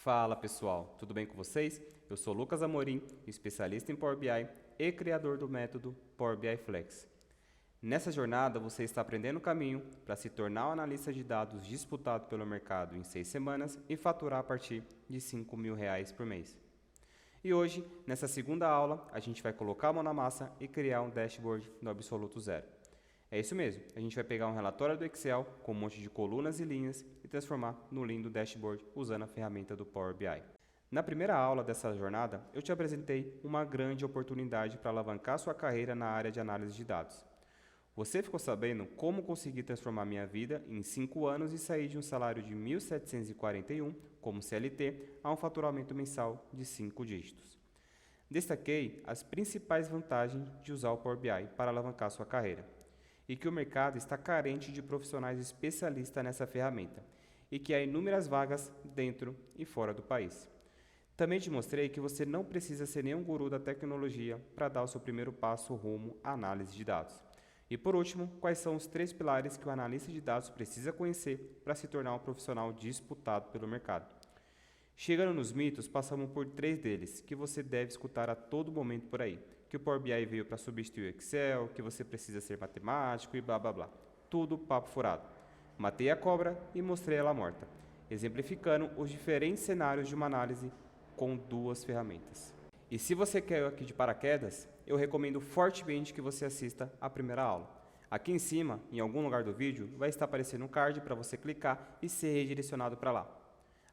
Fala pessoal, tudo bem com vocês? Eu sou Lucas Amorim, especialista em Power BI e criador do método Power BI Flex. Nessa jornada você está aprendendo o caminho para se tornar um analista de dados disputado pelo mercado em 6 semanas e faturar a partir de R$ 5.000 por mês. E hoje, nessa segunda aula, a gente vai colocar a mão na massa e criar um dashboard no absoluto zero. É isso mesmo, a gente vai pegar um relatório do Excel com um monte de colunas e linhas e transformar no lindo dashboard usando a ferramenta do Power BI. Na primeira aula dessa jornada, eu te apresentei uma grande oportunidade para alavancar sua carreira na área de análise de dados. Você ficou sabendo como conseguir transformar minha vida em 5 anos e sair de um salário de 1.741 como CLT a um faturamento mensal de 5 dígitos. Destaquei as principais vantagens de usar o Power BI para alavancar sua carreira e que o mercado está carente de profissionais especialistas nessa ferramenta e que há inúmeras vagas dentro e fora do país. Também te mostrei que você não precisa ser nenhum guru da tecnologia para dar o seu primeiro passo rumo à análise de dados. E por último, quais são os 3 pilares que o analista de dados precisa conhecer para se tornar um profissional disputado pelo mercado. Chegando nos mitos, passamos por 3 deles, que você deve escutar a todo momento por aí. Que o Power BI veio para substituir o Excel, que você precisa ser matemático e blá blá blá. Tudo papo furado. Matei a cobra e mostrei ela morta, exemplificando os diferentes cenários de uma análise com 2 ferramentas. E se você caiu aqui de paraquedas, eu recomendo fortemente que você assista a primeira aula. Aqui em cima, em algum lugar do vídeo, vai estar aparecendo um card para você clicar e ser redirecionado para lá.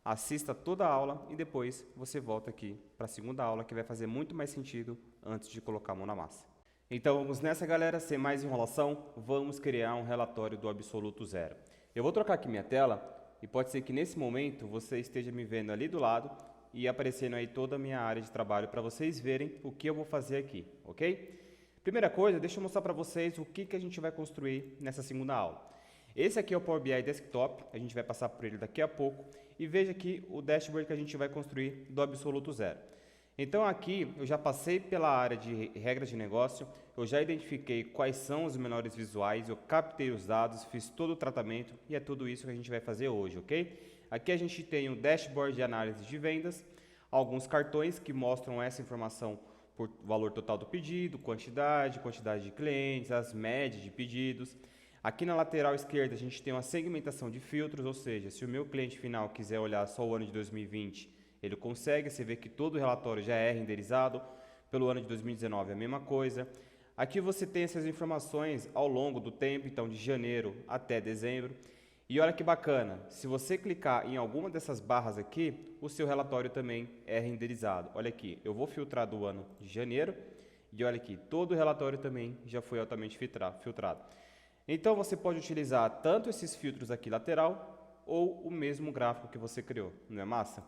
Assista toda a aula e depois você volta aqui para a segunda aula que vai fazer muito mais sentido antes de colocar a mão na massa. Então vamos nessa galera, sem mais enrolação, vamos criar um relatório do absoluto zero. Eu vou trocar aqui minha tela e pode ser que nesse momento você esteja me vendo ali do lado e aparecendo aí toda a minha área de trabalho para vocês verem o que eu vou fazer aqui, ok? Primeira coisa, deixa eu mostrar para vocês o que a gente vai construir nessa segunda aula. Esse aqui é o Power BI Desktop, a gente vai passar por ele daqui a pouco e veja aqui o dashboard que a gente vai construir do absoluto zero. Então aqui eu já passei pela área de regras de negócio, eu já identifiquei quais são os menores visuais, eu captei os dados, fiz todo o tratamento e é tudo isso que a gente vai fazer hoje, ok? Aqui a gente tem um dashboard de análise de vendas, alguns cartões que mostram essa informação por valor total do pedido, quantidade de clientes, as médias de pedidos. Aqui na lateral esquerda a gente tem uma segmentação de filtros, ou seja, se o meu cliente final quiser olhar só o ano de 2020, ele consegue, você vê que todo o relatório já é renderizado, pelo ano de 2019 é a mesma coisa. Aqui você tem essas informações ao longo do tempo, então de janeiro até dezembro. E olha que bacana, se você clicar em alguma dessas barras aqui, o seu relatório também é renderizado. Olha aqui, eu vou filtrar do ano de janeiro e olha aqui, todo o relatório também já foi altamente filtrado. Então você pode utilizar tanto esses filtros aqui lateral ou o mesmo gráfico que você criou, não é massa?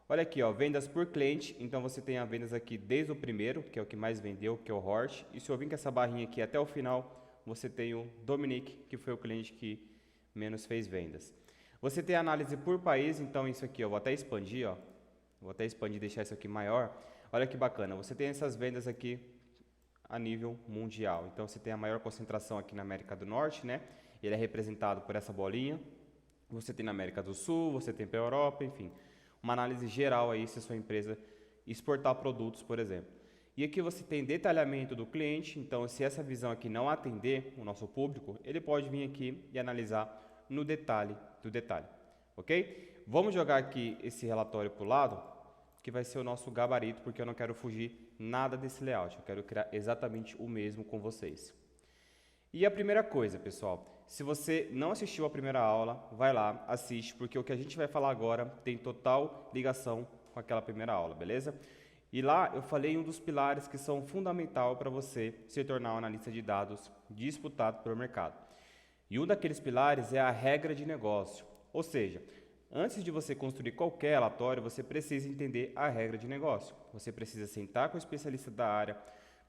Olha aqui, ó, vendas por cliente, então você tem as vendas aqui desde o primeiro, que é o que mais vendeu, que é o Hort, e se eu vir com essa barrinha aqui até o final, você tem o Dominique, que foi o cliente que menos fez vendas. Você tem a análise por país, então isso aqui eu vou até expandir, ó, vou até expandir e deixar isso aqui maior. Olha que bacana, você tem essas vendas aqui a nível mundial. Então você tem a maior concentração aqui na América do Norte, né? Ele é representado por essa bolinha. Você tem na América do Sul, você tem para a Europa, enfim. Uma análise geral aí se a sua empresa exportar produtos, por exemplo. E aqui você tem detalhamento do cliente, então se essa visão aqui não atender o nosso público, ele pode vir aqui e analisar no detalhe do detalhe, ok? Vamos jogar aqui esse relatório para o lado, que vai ser o nosso gabarito, porque eu não quero fugir nada desse layout, eu quero criar exatamente o mesmo com vocês. E a primeira coisa, pessoal, se você não assistiu a primeira aula, vai lá, assiste, porque o que a gente vai falar agora tem total ligação com aquela primeira aula, beleza? E lá eu falei um dos pilares que são fundamental para você se tornar um analista de dados disputado pelo mercado. E um daqueles pilares é a regra de negócio, ou seja, antes de você construir qualquer relatório, você precisa entender a regra de negócio. Você precisa sentar com o especialista da área,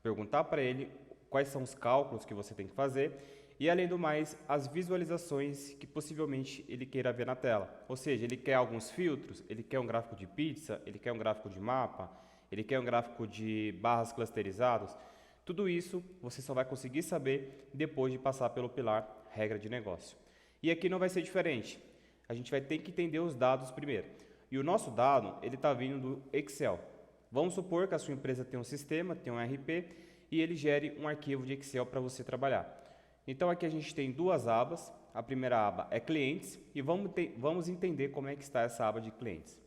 perguntar para ele quais são os cálculos que você tem que fazer e, além do mais, as visualizações que possivelmente ele queira ver na tela. Ou seja, ele quer alguns filtros, ele quer um gráfico de pizza, ele quer um gráfico de mapa, ele quer um gráfico de barras clusterizadas. Tudo isso você só vai conseguir saber depois de passar pelo pilar regra de negócio. E aqui não vai ser diferente. A gente vai ter que entender os dados primeiro. E o nosso dado, ele está vindo do Excel. Vamos supor que a sua empresa tem um sistema, tem um ERP, e ele gere um arquivo de Excel para você trabalhar. Então aqui a gente tem duas abas. A primeira aba é clientes e vamos entender como é que está essa aba de clientes.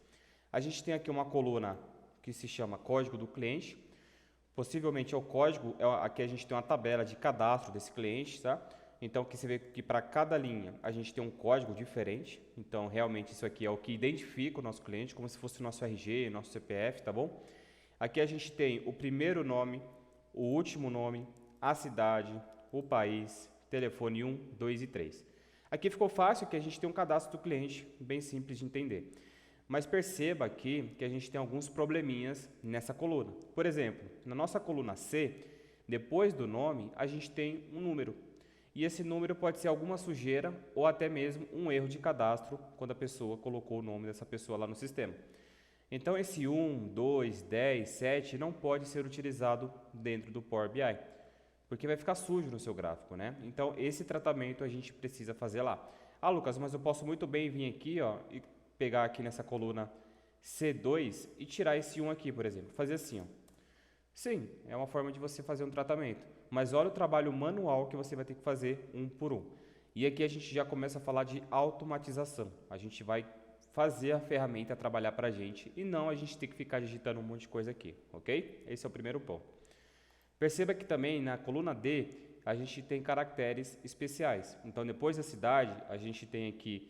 A gente tem aqui uma coluna que se chama código do cliente. Possivelmente é o código, aqui a gente tem uma tabela de cadastro desse cliente, tá? Então aqui você vê que para cada linha a gente tem um código diferente. Então realmente isso aqui é o que identifica o nosso cliente, como se fosse o nosso RG, nosso CPF, tá bom? Aqui a gente tem o primeiro nome, o último nome, a cidade, o país, telefone 1, 2 e 3. Aqui ficou fácil que a gente tem um cadastro do cliente, bem simples de entender. Mas perceba aqui que a gente tem alguns probleminhas nessa coluna. Por exemplo, na nossa coluna C, depois do nome, a gente tem um número. E esse número pode ser alguma sujeira ou até mesmo um erro de cadastro quando a pessoa colocou o nome dessa pessoa lá no sistema. Então esse 1, 2, 10, 7 não pode ser utilizado dentro do Power BI, porque vai ficar sujo no seu gráfico, né? Então esse tratamento a gente precisa fazer lá. Ah, Lucas, mas eu posso muito bem vir aqui, ó, e pegar aqui nessa coluna C2 e tirar esse 1 aqui, por exemplo. Fazer assim, ó. Sim, é uma forma de você fazer um tratamento. Mas olha o trabalho manual que você vai ter que fazer um por um. E aqui a gente já começa a falar de automatização. A gente vai fazer a ferramenta trabalhar para a gente e não a gente ter que ficar digitando um monte de coisa aqui, ok? Esse é o primeiro ponto. Perceba que também na coluna D a gente tem caracteres especiais. Então depois da cidade a gente tem aqui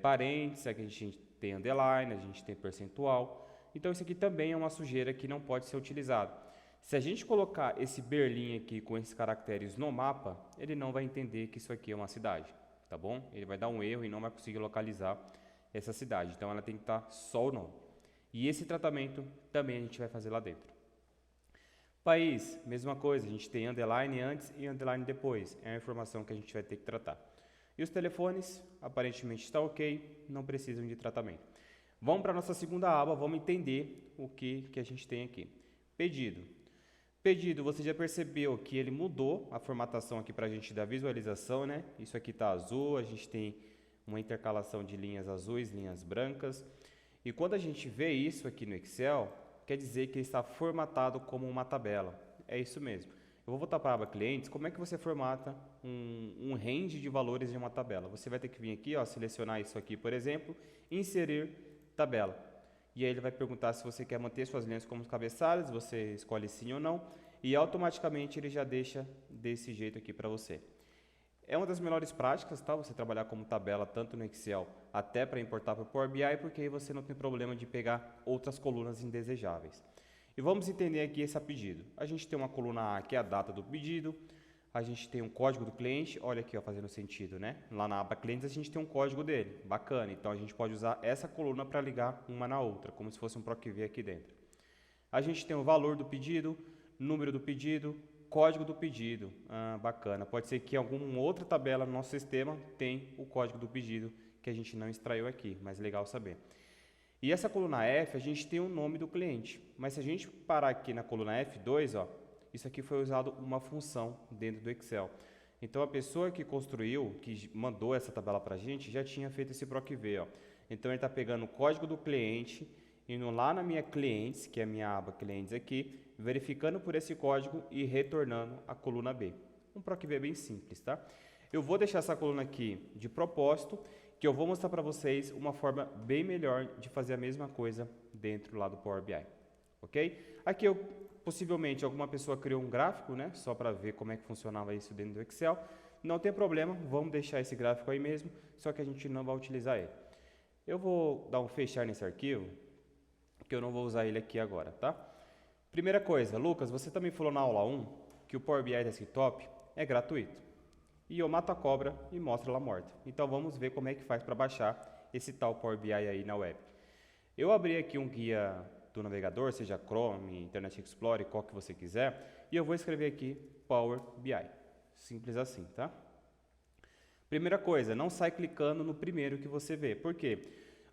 parênteses, aqui a gente tem underline, a gente tem percentual. Então isso aqui também é uma sujeira que não pode ser utilizado. Se a gente colocar esse Berlim aqui com esses caracteres no mapa, ele não vai entender que isso aqui é uma cidade, tá bom? Ele vai dar um erro e não vai conseguir localizar essa cidade. Então ela tem que estar só o nome. E esse tratamento também a gente vai fazer lá dentro. País, mesma coisa, a gente tem underline antes e underline depois. É a informação que a gente vai ter que tratar. E os telefones, aparentemente está ok, não precisam de tratamento. Vamos para a nossa segunda aba, vamos entender o que a gente tem aqui. Pedido. Pedido, você já percebeu que ele mudou a formatação aqui para a gente da visualização, né? Isso aqui está azul, a gente tem uma intercalação de linhas azuis, linhas brancas. E quando a gente vê isso aqui no Excel, quer dizer que ele está formatado como uma tabela. É isso mesmo. Eu vou voltar para a aba clientes. Como é que você formata um range de valores de uma tabela? Você vai ter que vir aqui, ó, selecionar isso aqui, por exemplo, inserir tabela. E aí ele vai perguntar se você quer manter suas linhas como cabeçalhos, você escolhe sim ou não, e automaticamente ele já deixa desse jeito aqui para você. É uma das melhores práticas, tá? Você trabalhar como tabela tanto no Excel até para importar para o Power BI, porque aí você não tem problema de pegar outras colunas indesejáveis. E vamos entender aqui esse pedido. A gente tem uma coluna A que é a data do pedido, a gente tem um código do cliente, olha aqui, ó, fazendo sentido, né? Lá na aba clientes a gente tem um código dele, bacana. Então a gente pode usar essa coluna para ligar uma na outra, como se fosse um PROC-V aqui dentro. A gente tem o valor do pedido, número do pedido, código do pedido, bacana. Pode ser que alguma outra tabela no nosso sistema tem o código do pedido que a gente não extraiu aqui, mas legal saber. E essa coluna F, a gente tem o nome do cliente, mas se a gente parar aqui na coluna F2, ó, isso aqui foi usado uma função dentro do Excel. Então a pessoa que construiu, que mandou essa tabela para a gente, já tinha feito esse PROC-V, ó. Então ele está pegando o código do cliente, indo lá na minha clientes, que é a minha aba clientes aqui, verificando por esse código e retornando a coluna B. Um PROC-V bem simples, tá? Eu vou deixar essa coluna aqui de propósito, que eu vou mostrar para vocês uma forma bem melhor de fazer a mesma coisa dentro lá do Power BI, ok? Aqui possivelmente alguma pessoa criou um gráfico, né, só para ver como é que funcionava isso dentro do Excel. Não tem problema, vamos deixar esse gráfico aí mesmo, só que a gente não vai utilizar ele. Eu vou dar um fechar nesse arquivo, que eu não vou usar ele aqui agora, tá? Primeira coisa, Lucas, você também falou na aula 1 que o Power BI Desktop é gratuito. E eu mato a cobra e mostro ela morta. Então vamos ver como é que faz para baixar esse tal Power BI aí na web. Eu abri aqui um guia do navegador, seja Chrome, Internet Explorer, qual que você quiser, e eu vou escrever aqui Power BI. Simples assim, tá? Primeira coisa, não sai clicando no primeiro que você vê. Por quê?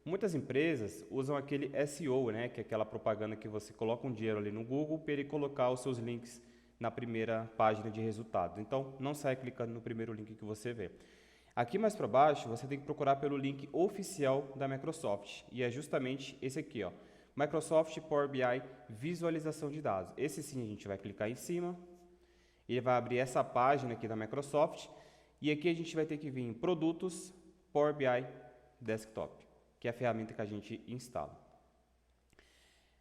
Muitas empresas usam aquele SEO, né, que é aquela propaganda que você coloca um dinheiro ali no Google para ele colocar os seus links na primeira página de resultados. Então, não sai clicando no primeiro link que você vê. Aqui mais para baixo, você tem que procurar pelo link oficial da Microsoft, e é justamente esse aqui, ó, Microsoft Power BI Visualização de Dados. Esse sim a gente vai clicar em cima, ele vai abrir essa página aqui da Microsoft, e aqui a gente vai ter que vir em Produtos Power BI Desktop, que é a ferramenta que a gente instala.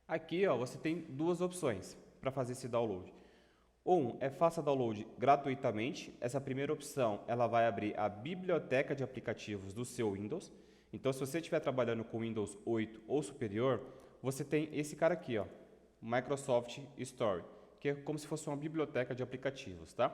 Aqui, ó, você tem duas opções para fazer esse download. Faça download gratuitamente. Essa primeira opção, ela vai abrir a biblioteca de aplicativos do seu Windows. Então, se você estiver trabalhando com Windows 8 ou superior, você tem esse cara aqui, ó, Microsoft Store, que é como se fosse uma biblioteca de aplicativos, tá?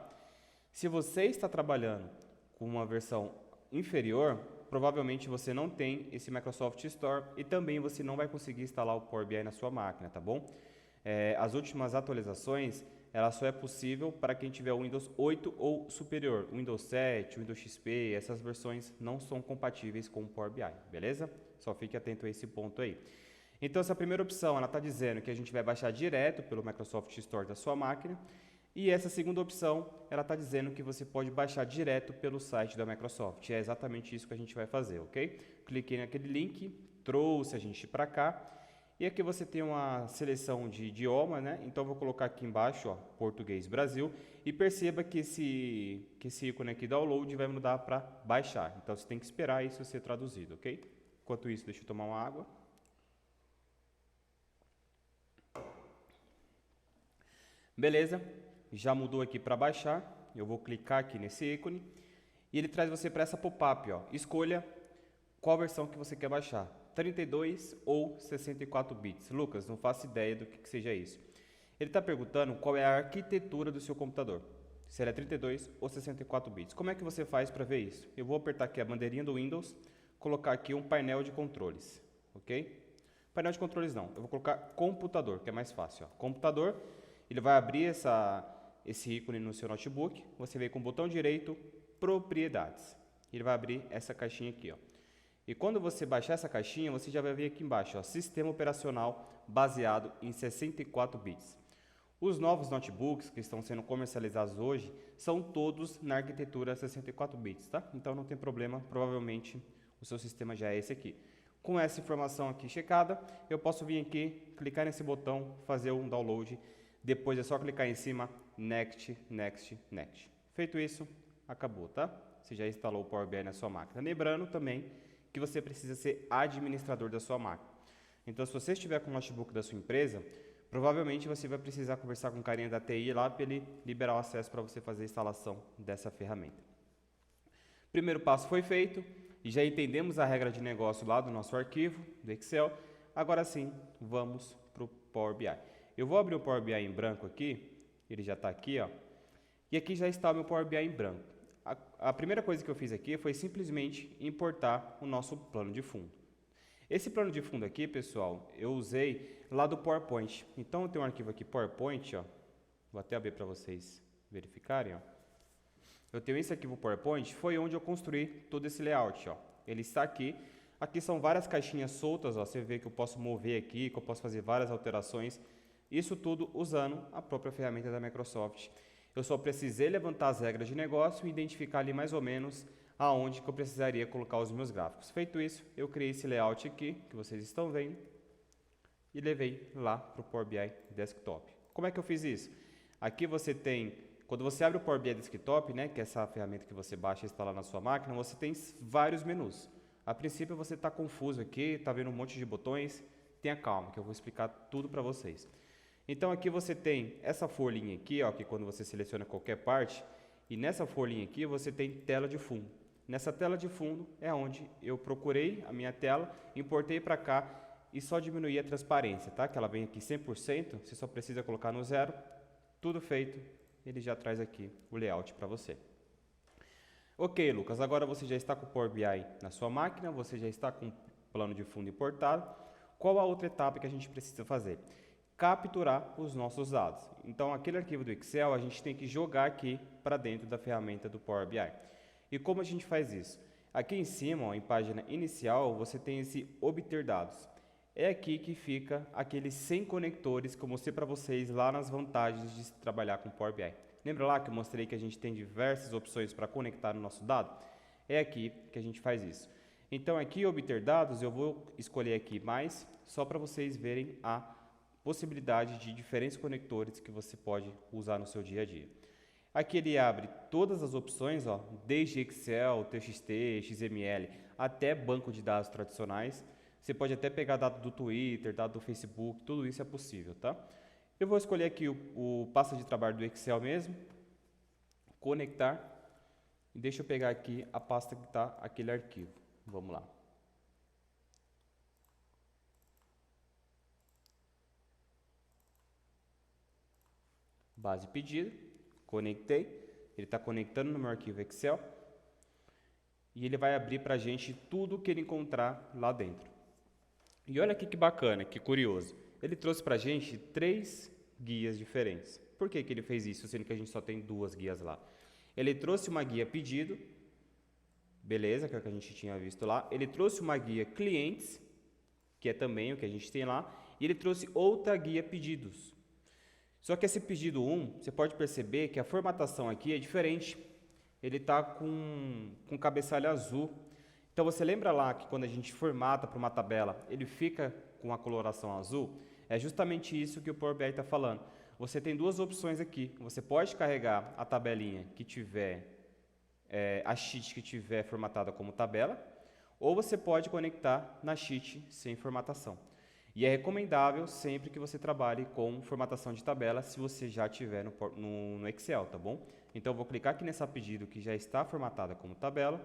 Se você está trabalhando com uma versão inferior, provavelmente você não tem esse Microsoft Store e também você não vai conseguir instalar o Power BI na sua máquina, tá bom? As últimas atualizações, ela só é possível para quem tiver o Windows 8 ou superior. Windows 7, Windows XP, essas versões não são compatíveis com o Power BI, beleza? Só fique atento a esse ponto aí. Então, essa primeira opção, ela está dizendo que a gente vai baixar direto pelo Microsoft Store da sua máquina. E essa segunda opção, ela está dizendo que você pode baixar direto pelo site da Microsoft. É exatamente isso que a gente vai fazer, ok? Cliquei naquele link, trouxe a gente para cá. E aqui você tem uma seleção de idioma, né? Então, eu vou colocar aqui embaixo, ó, Português Brasil. E perceba que esse ícone aqui, download, vai mudar para baixar. Então, você tem que esperar isso ser traduzido, ok? Enquanto isso, deixa eu tomar uma água. Beleza? Já mudou aqui para baixar, eu vou clicar aqui nesse ícone e ele traz você para essa pop-up, ó. Escolha qual versão que você quer baixar, 32 ou 64 bits. Lucas, não faço ideia do que seja isso. Ele está perguntando qual é a arquitetura do seu computador, se ele é 32 ou 64 bits. Como é que você faz para ver isso? Eu vou apertar aqui a bandeirinha do Windows, colocar aqui um painel de controles, ok? Painel de controles não, eu vou colocar computador, que é mais fácil, ó. Computador, ele vai abrir esse ícone no seu notebook, você vem com o botão direito, propriedades. Ele vai abrir essa caixinha aqui, ó. E quando você baixar essa caixinha, você já vai ver aqui embaixo, ó, sistema operacional baseado em 64 bits. Os novos notebooks que estão sendo comercializados hoje são todos na arquitetura 64 bits, tá? Então não tem problema, provavelmente o seu sistema já é esse aqui. Com essa informação aqui checada, eu posso vir aqui, clicar nesse botão, fazer um download. Depois é só clicar em cima, Next, Next, Next. Feito isso, acabou, tá? Você já instalou o Power BI na sua máquina. Lembrando também que você precisa ser administrador da sua máquina. Então, se você estiver com o notebook da sua empresa, provavelmente você vai precisar conversar com o carinha da TI lá para ele liberar o acesso para você fazer a instalação dessa ferramenta. Primeiro passo foi feito e já entendemos a regra de negócio lá do nosso arquivo, do Excel. Agora sim, vamos para o Power BI. Eu vou abrir o Power BI em branco aqui, ele já está aqui, ó, e aqui já está o meu Power BI em branco. A primeira coisa que eu fiz aqui foi simplesmente importar o nosso plano de fundo. Esse plano de fundo aqui, pessoal, eu usei lá do PowerPoint. Então, eu tenho um arquivo aqui PowerPoint, ó, vou até abrir para vocês verificarem, ó. Eu tenho esse arquivo PowerPoint, foi onde eu construí todo esse layout, ó. Ele está aqui. Aqui são várias caixinhas soltas, ó, você vê que eu posso mover aqui, que eu posso fazer várias alterações. Isso tudo usando a própria ferramenta da Microsoft. Eu só precisei levantar as regras de negócio e identificar ali mais ou menos aonde que eu precisaria colocar os meus gráficos. Feito isso, eu criei esse layout aqui, que vocês estão vendo, e levei lá para o Power BI Desktop. Como é que eu fiz isso? Aqui você tem, quando você abre o Power BI Desktop, né, que é essa ferramenta que você baixa e instala na sua máquina, você tem vários menus. A princípio você está confuso aqui, está vendo um monte de botões, tenha calma, que eu vou explicar tudo para vocês. Então aqui você tem essa folhinha aqui, ó, que quando você seleciona qualquer parte, e nessa folhinha aqui você tem tela de fundo. Nessa tela de fundo é onde eu procurei a minha tela, importei para cá e só diminuí a transparência, tá? Que ela vem aqui 100%, você só precisa colocar no 0, tudo feito, ele já traz aqui o layout para você. Ok, Lucas, agora você já está com o Power BI na sua máquina, você já está com o plano de fundo importado. Qual a outra etapa que a gente precisa fazer? Capturar os nossos dados. Então, aquele arquivo do Excel, a gente tem que jogar aqui para dentro da ferramenta do Power BI. E como a gente faz isso? Aqui em cima, ó, em página inicial, você tem esse obter dados. É aqui que fica aqueles 100 conectores que eu mostrei para vocês lá nas vantagens de trabalhar com Power BI. Lembra lá que eu mostrei que a gente tem diversas opções para conectar o nosso dado? É aqui que a gente faz isso. Então aqui, obter dados, eu vou escolher aqui mais, só para vocês verem a possibilidade de diferentes conectores que você pode usar no seu dia a dia. Aqui ele abre todas as opções, ó, desde Excel, TXT, XML, até banco de dados tradicionais. Você pode até pegar dado do Twitter, dado do Facebook, tudo isso é possível, tá? Eu vou escolher aqui o pasta de trabalho do Excel mesmo, conectar, e deixa eu pegar aqui a pasta que está aquele arquivo. Vamos lá. Base pedido, conectei, ele está conectando no meu arquivo Excel e ele vai abrir para a gente tudo que ele encontrar lá dentro. E olha aqui que bacana, que curioso, ele trouxe para a gente 3 guias diferentes. Por que ele fez isso, sendo que a gente só tem 2 guias lá? Ele trouxe uma guia pedido, beleza, que é o que a gente tinha visto lá. Ele trouxe uma guia clientes, que é também o que a gente tem lá, e ele trouxe outra guia pedidos. Só que esse pedido 1, você pode perceber que a formatação aqui é diferente. Ele está com cabeçalho azul. Então você lembra lá que quando a gente formata para uma tabela, ele fica com a coloração azul? É justamente isso que o Power BI está falando. Você tem 2 opções aqui. Você pode carregar a tabelinha que tiver, a sheet que tiver formatada como tabela, ou você pode conectar na sheet sem formatação. E é recomendável sempre que você trabalhe com formatação de tabela, se você já tiver no Excel, tá bom? Então, eu vou clicar aqui nessa pedido que já está formatada como tabela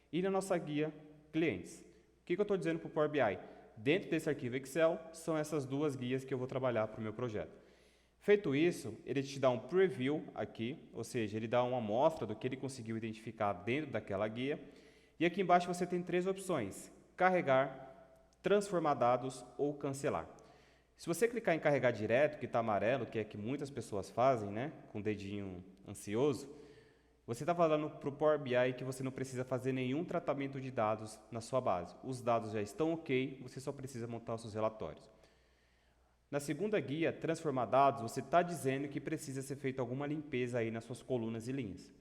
e na nossa guia clientes. O que eu estou dizendo para o Power BI? Dentro desse arquivo Excel, são essas 2 guias que eu vou trabalhar para o meu projeto. Feito isso, ele te dá um preview aqui, ou seja, ele dá uma amostra do que ele conseguiu identificar dentro daquela guia. E aqui embaixo você tem 3 opções: carregar, transformar dados ou cancelar. Se você clicar em carregar direto, que está amarelo, que é que muitas pessoas fazem, né, com o dedinho ansioso, você está falando para o Power BI que você não precisa fazer nenhum tratamento de dados na sua base. Os dados já estão ok, você só precisa montar os seus relatórios. Na segunda guia, transformar dados, você está dizendo que precisa ser feita alguma limpeza aí nas suas colunas e linhas.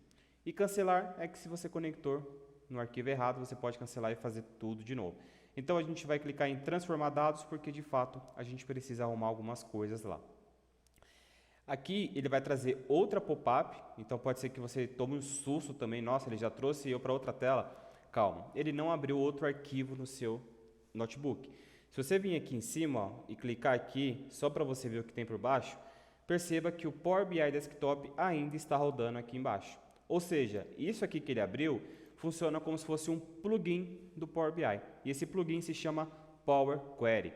E cancelar é que se você conectou no arquivo errado, você pode cancelar e fazer tudo de novo. Então, a gente vai clicar em transformar dados, porque de fato a gente precisa arrumar algumas coisas lá. Aqui ele vai trazer outra pop-up, então pode ser que você tome um susto também. Nossa, ele já trouxe eu para outra tela. Calma, ele não abriu outro arquivo no seu notebook. Se você vir aqui em cima, ó, e clicar aqui, só para você ver o que tem por baixo, perceba que o Power BI Desktop ainda está rodando aqui embaixo. Ou seja, isso aqui que ele abriu funciona como se fosse um plugin do Power BI. E esse plugin se chama Power Query.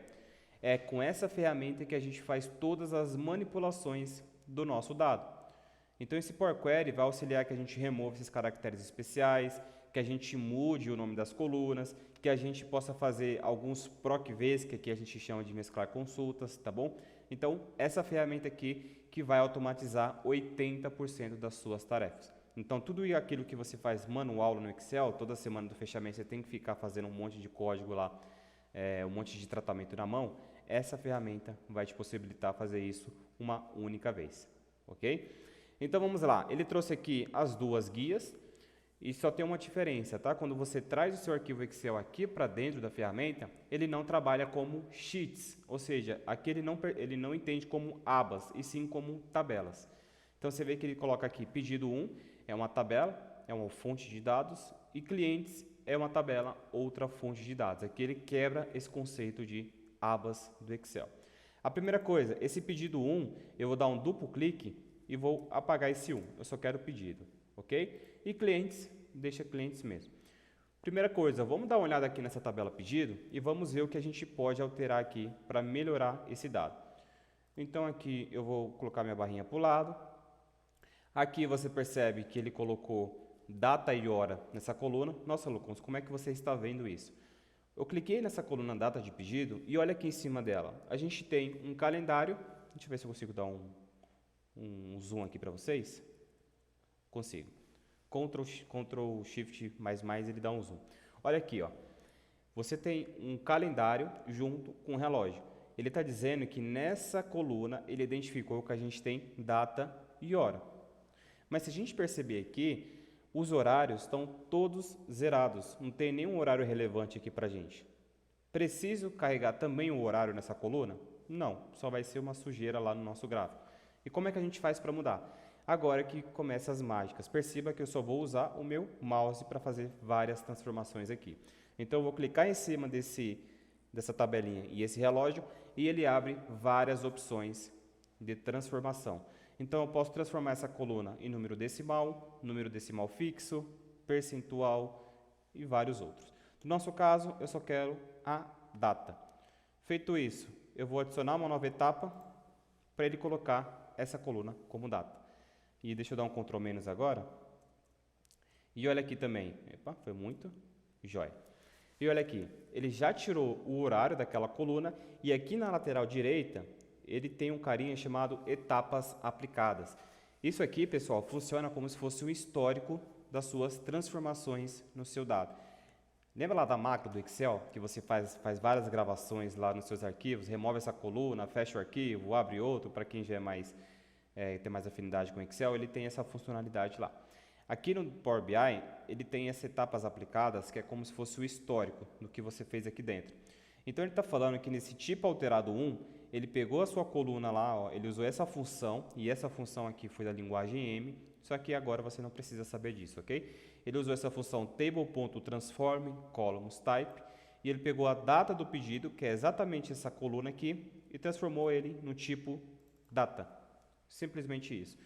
É com essa ferramenta que a gente faz todas as manipulações do nosso dado. Então esse Power Query vai auxiliar que a gente remova esses caracteres especiais, que a gente mude o nome das colunas, que a gente possa fazer alguns PROC-Vs, que aqui a gente chama de mesclar consultas, tá bom? Então essa ferramenta aqui que vai automatizar 80% das suas tarefas. Então, tudo aquilo que você faz manual no Excel, toda semana do fechamento você tem que ficar fazendo um monte de código lá, um monte de tratamento na mão, essa ferramenta vai te possibilitar fazer isso uma única vez, ok? Então, vamos lá. Ele trouxe aqui as 2 guias e só tem uma diferença, tá? Quando você traz o seu arquivo Excel aqui para dentro da ferramenta, ele não trabalha como sheets, ou seja, aqui ele não entende como abas, e sim como tabelas. Então, você vê que ele coloca aqui pedido 1, é uma tabela, é uma fonte de dados, e clientes é uma tabela, outra fonte de dados. Aqui ele quebra esse conceito de abas do Excel. A primeira coisa, esse pedido 1, eu vou dar um duplo clique e vou apagar esse 1. Eu só quero o pedido, ok? E clientes, deixa clientes mesmo. Primeira coisa, vamos dar uma olhada aqui nessa tabela pedido e vamos ver o que a gente pode alterar aqui para melhorar esse dado. Então aqui eu vou colocar minha barrinha para o lado. Aqui você percebe que ele colocou data e hora nessa coluna. Nossa, Lucas, como é que você está vendo isso? Eu cliquei nessa coluna data de pedido e olha aqui em cima dela. A gente tem um calendário. Deixa eu ver se eu consigo dar um zoom aqui para vocês. Consigo. Ctrl Shift mais, ele dá um zoom. Olha aqui, ó. Você tem um calendário junto com um relógio. Ele está dizendo que nessa coluna ele identificou que a gente tem data e hora. Mas se a gente perceber aqui, os horários estão todos zerados, não tem nenhum horário relevante aqui para a gente. Preciso carregar também o horário nessa coluna? Não, só vai ser uma sujeira lá no nosso gráfico. E como é que a gente faz para mudar? Agora que começam as mágicas. Perceba que eu só vou usar o meu mouse para fazer várias transformações aqui. Então eu vou clicar em cima dessa tabelinha e esse relógio e ele abre várias opções de transformação. Então eu posso transformar essa coluna em número decimal fixo, percentual e vários outros. No nosso caso, eu só quero a data. Feito isso, eu vou adicionar uma nova etapa para ele colocar essa coluna como data. E deixa eu dar um Ctrl menos agora. E olha aqui também. Epa, foi muito. Jóia. E olha aqui, ele já tirou o horário daquela coluna e aqui na lateral direita ele tem um carinha chamado etapas aplicadas. Isso aqui, pessoal, funciona como se fosse um histórico das suas transformações no seu dado. Lembra lá da macro do Excel, que você faz várias gravações lá nos seus arquivos, remove essa coluna, fecha o arquivo, abre outro, para quem já tem mais afinidade com o Excel, ele tem essa funcionalidade lá. Aqui no Power BI, ele tem essas etapas aplicadas, que é como se fosse o histórico do que você fez aqui dentro. Então, ele está falando que nesse tipo alterado 1, ele pegou a sua coluna lá, ó, ele usou essa função, e essa função aqui foi da linguagem M, só que agora você não precisa saber disso, ok? Ele usou essa função table.transform columns type, e ele pegou a data do pedido, que é exatamente essa coluna aqui, e transformou ele no tipo data. Simplesmente isso.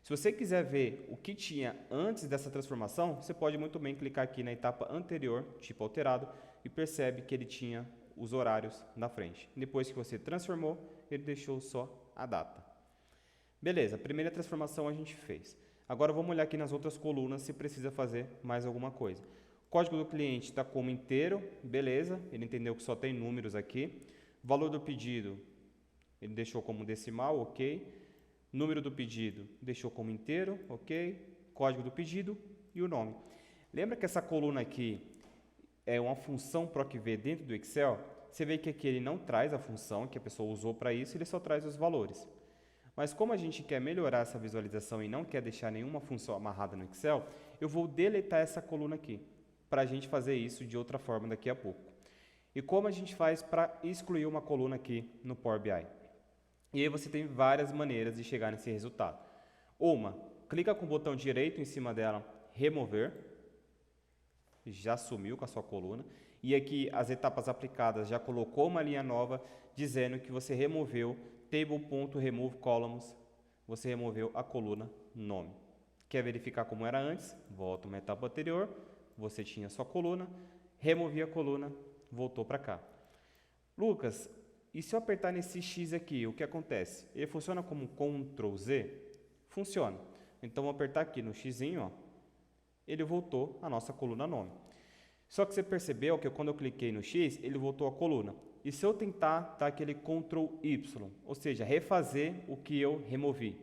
Se você quiser ver o que tinha antes dessa transformação, você pode muito bem clicar aqui na etapa anterior, tipo alterado, e percebe que ele tinha os horários na frente. Depois que você transformou, ele deixou só a data. Beleza, a primeira transformação a gente fez. Agora vamos olhar aqui nas outras colunas se precisa fazer mais alguma coisa. O código do cliente está como inteiro, beleza, ele entendeu que só tem números aqui. Valor do pedido, ele deixou como decimal, ok. Número do pedido, deixou como inteiro, ok. Código do pedido e o nome. Lembra que essa coluna aqui é uma função PROC-V dentro do Excel? Você vê que aqui ele não traz a função que a pessoa usou para isso, ele só traz os valores. Mas como a gente quer melhorar essa visualização e não quer deixar nenhuma função amarrada no Excel, eu vou deletar essa coluna aqui, para a gente fazer isso de outra forma daqui a pouco. E como a gente faz para excluir uma coluna aqui no Power BI? E aí você tem várias maneiras de chegar nesse resultado. Uma, clica com o botão direito em cima dela, remover, já sumiu com a sua coluna. E aqui as etapas aplicadas já colocou uma linha nova dizendo que você removeu table.remove columns, você removeu a coluna nome. Quer verificar como era antes? Volta uma etapa anterior, você tinha sua coluna, removi a coluna, voltou para cá. Lucas, e se eu apertar nesse X aqui, o que acontece? Ele funciona como Ctrl Z? Funciona. Então, vou apertar aqui no X, ó, ele voltou a nossa coluna nome. Só que você percebeu que quando eu cliquei no X, ele voltou a coluna. E se eu tentar dar aquele Ctrl Y, ou seja, refazer o que eu removi,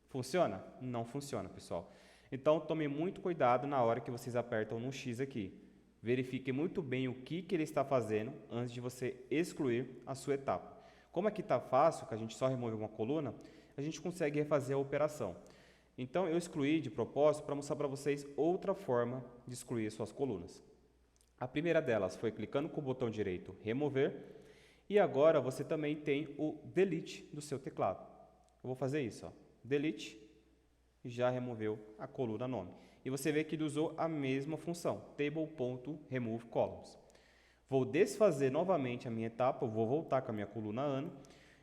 funciona? Não funciona, pessoal. Então, tome muito cuidado na hora que vocês apertam no X aqui. Verifique muito bem o que ele está fazendo antes de você excluir a sua etapa. Como aqui está fácil, que a gente só remove uma coluna, a gente consegue refazer a operação. Então, eu excluí de propósito para mostrar para vocês outra forma de excluir suas colunas. A primeira delas foi clicando com o botão direito, remover, e agora você também tem o delete do seu teclado. Eu vou fazer isso, ó, delete, e já removeu a coluna nome. E você vê que ele usou a mesma função, table.remove columns. Vou desfazer novamente a minha etapa, vou voltar com a minha coluna ano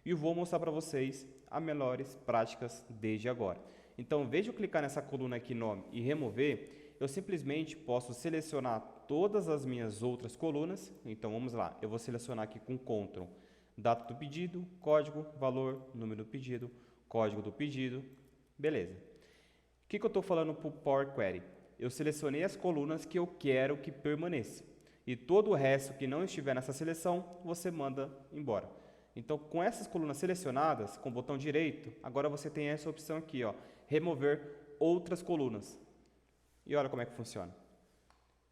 e vou mostrar para vocês as melhores práticas desde agora. Então, em vez de eu clicar nessa coluna aqui, nome, e remover, eu simplesmente posso selecionar todas as minhas outras colunas. Então, vamos lá, eu vou selecionar aqui com Ctrl, data do pedido, código, valor, número do pedido, código do pedido, beleza. O que eu estou falando para o Power Query? Eu selecionei as colunas que eu quero que permaneça. E todo o resto que não estiver nessa seleção, você manda embora. Então, com essas colunas selecionadas, com o botão direito, agora você tem essa opção aqui, ó, remover outras colunas. E olha como é que funciona.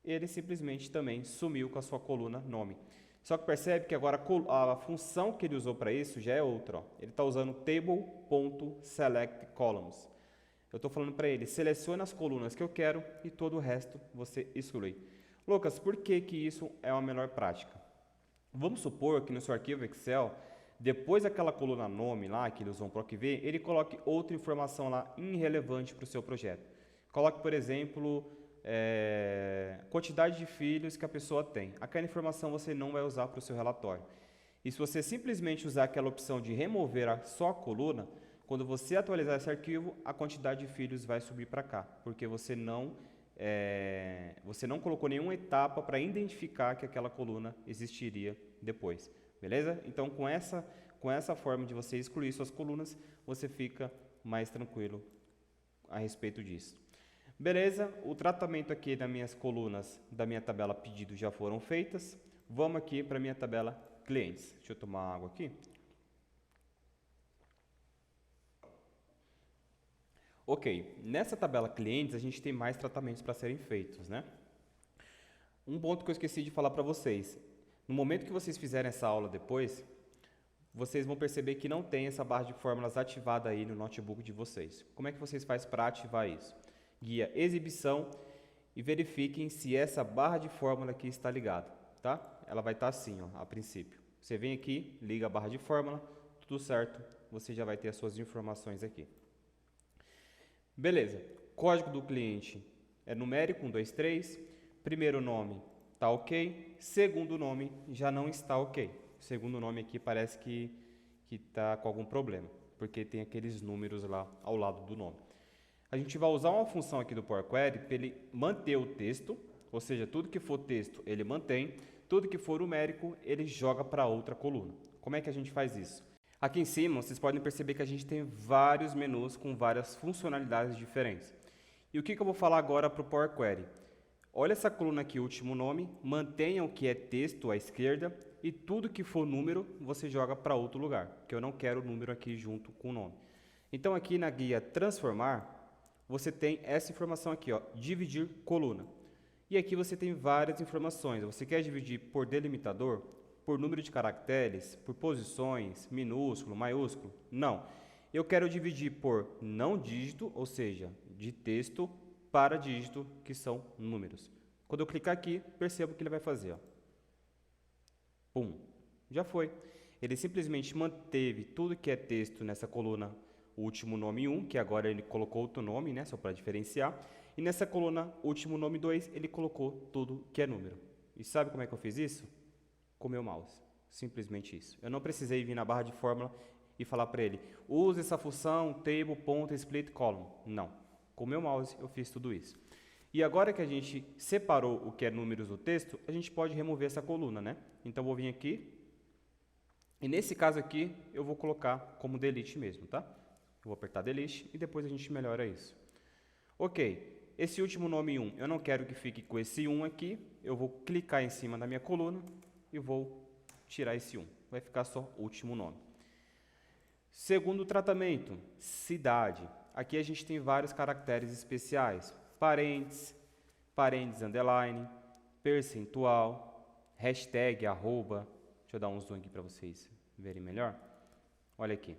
Ele simplesmente também sumiu com a sua coluna nome. Só que percebe que agora a função que ele usou para isso já é outra. Ó. Ele está usando table.selectColumns. Eu estou falando para ele, selecione as colunas que eu quero e todo o resto você exclui. Lucas, por que que isso é uma melhor prática? Vamos supor que no seu arquivo Excel, depois daquela coluna nome lá, que ele usou um PROC-V, ele coloque outra informação lá irrelevante para o seu projeto. Coloque, por exemplo, quantidade de filhos que a pessoa tem. Aquela informação você não vai usar para o seu relatório. E se você simplesmente usar aquela opção de remover só a coluna, quando você atualizar esse arquivo, a quantidade de filhos vai subir para cá, porque você não colocou nenhuma etapa para identificar que aquela coluna existiria depois, beleza? Então, com essa forma de você excluir suas colunas, você fica mais tranquilo a respeito disso. Beleza? O tratamento aqui das minhas colunas da minha tabela pedido já foram feitas. Vamos aqui para a minha tabela clientes. Deixa eu tomar água aqui. Ok, nessa tabela clientes a gente tem mais tratamentos para serem feitos, né? Um ponto que eu esqueci de falar para vocês. No momento que vocês fizerem essa aula depois, vocês vão perceber que não tem essa barra de fórmulas ativada aí no notebook de vocês. Como é que vocês fazem para ativar isso? Guia exibição e verifiquem se essa barra de fórmula aqui está ligada, tá? Ela vai estar assim, ó, a princípio. Você vem aqui, liga a barra de fórmula, tudo certo, você já vai ter as suas informações aqui. Beleza, código do cliente é numérico, 1, 2, 3. Primeiro nome está ok, segundo nome já não está ok. O segundo nome aqui parece que está com algum problema, porque tem aqueles números lá ao lado do nome. A gente vai usar uma função aqui do Power Query para ele manter o texto, ou seja, tudo que for texto ele mantém, tudo que for numérico ele joga para outra coluna. Como é que a gente faz isso? Aqui em cima, vocês podem perceber que a gente tem vários menus com várias funcionalidades diferentes. E o que eu vou falar agora para o Power Query? Olha essa coluna aqui, último nome, mantenha o que é texto à esquerda e tudo que for número você joga para outro lugar, porque eu não quero o número aqui junto com o nome. Então aqui na guia transformar, você tem essa informação aqui, ó, dividir coluna. E aqui você tem várias informações. Você quer dividir por delimitador? Por número de caracteres, por posições, minúsculo, maiúsculo? Não. Eu quero dividir por não dígito, ou seja, de texto para dígito, que são números. Quando eu clicar aqui, percebo o que ele vai fazer. Ó. Pum, já foi. Ele simplesmente manteve tudo que é texto nessa coluna, o último nome 1, que agora ele colocou outro nome, né, só para diferenciar. E nessa coluna, último nome 2, ele colocou tudo que é número. E sabe como é que eu fiz isso? Com o meu mouse, simplesmente isso. Eu não precisei vir na barra de fórmula e falar para ele, use essa função table.splitColumn. Não, com o meu mouse eu fiz tudo isso. E agora que a gente separou o que é números do texto, a gente pode remover essa coluna, né? Então eu vou vir aqui, e nesse caso aqui eu vou colocar como delete mesmo, tá? Eu vou apertar delete e depois a gente melhora isso. Ok, esse último nome 1, eu não quero que fique com esse 1 aqui, eu vou clicar em cima da minha coluna, e vou tirar esse 1. Vai ficar só último nome. Segundo tratamento, cidade. Aqui a gente tem vários caracteres especiais. Parênteses, parênteses underline, percentual, hashtag, arroba. Deixa eu dar um zoom aqui para vocês verem melhor. Olha aqui.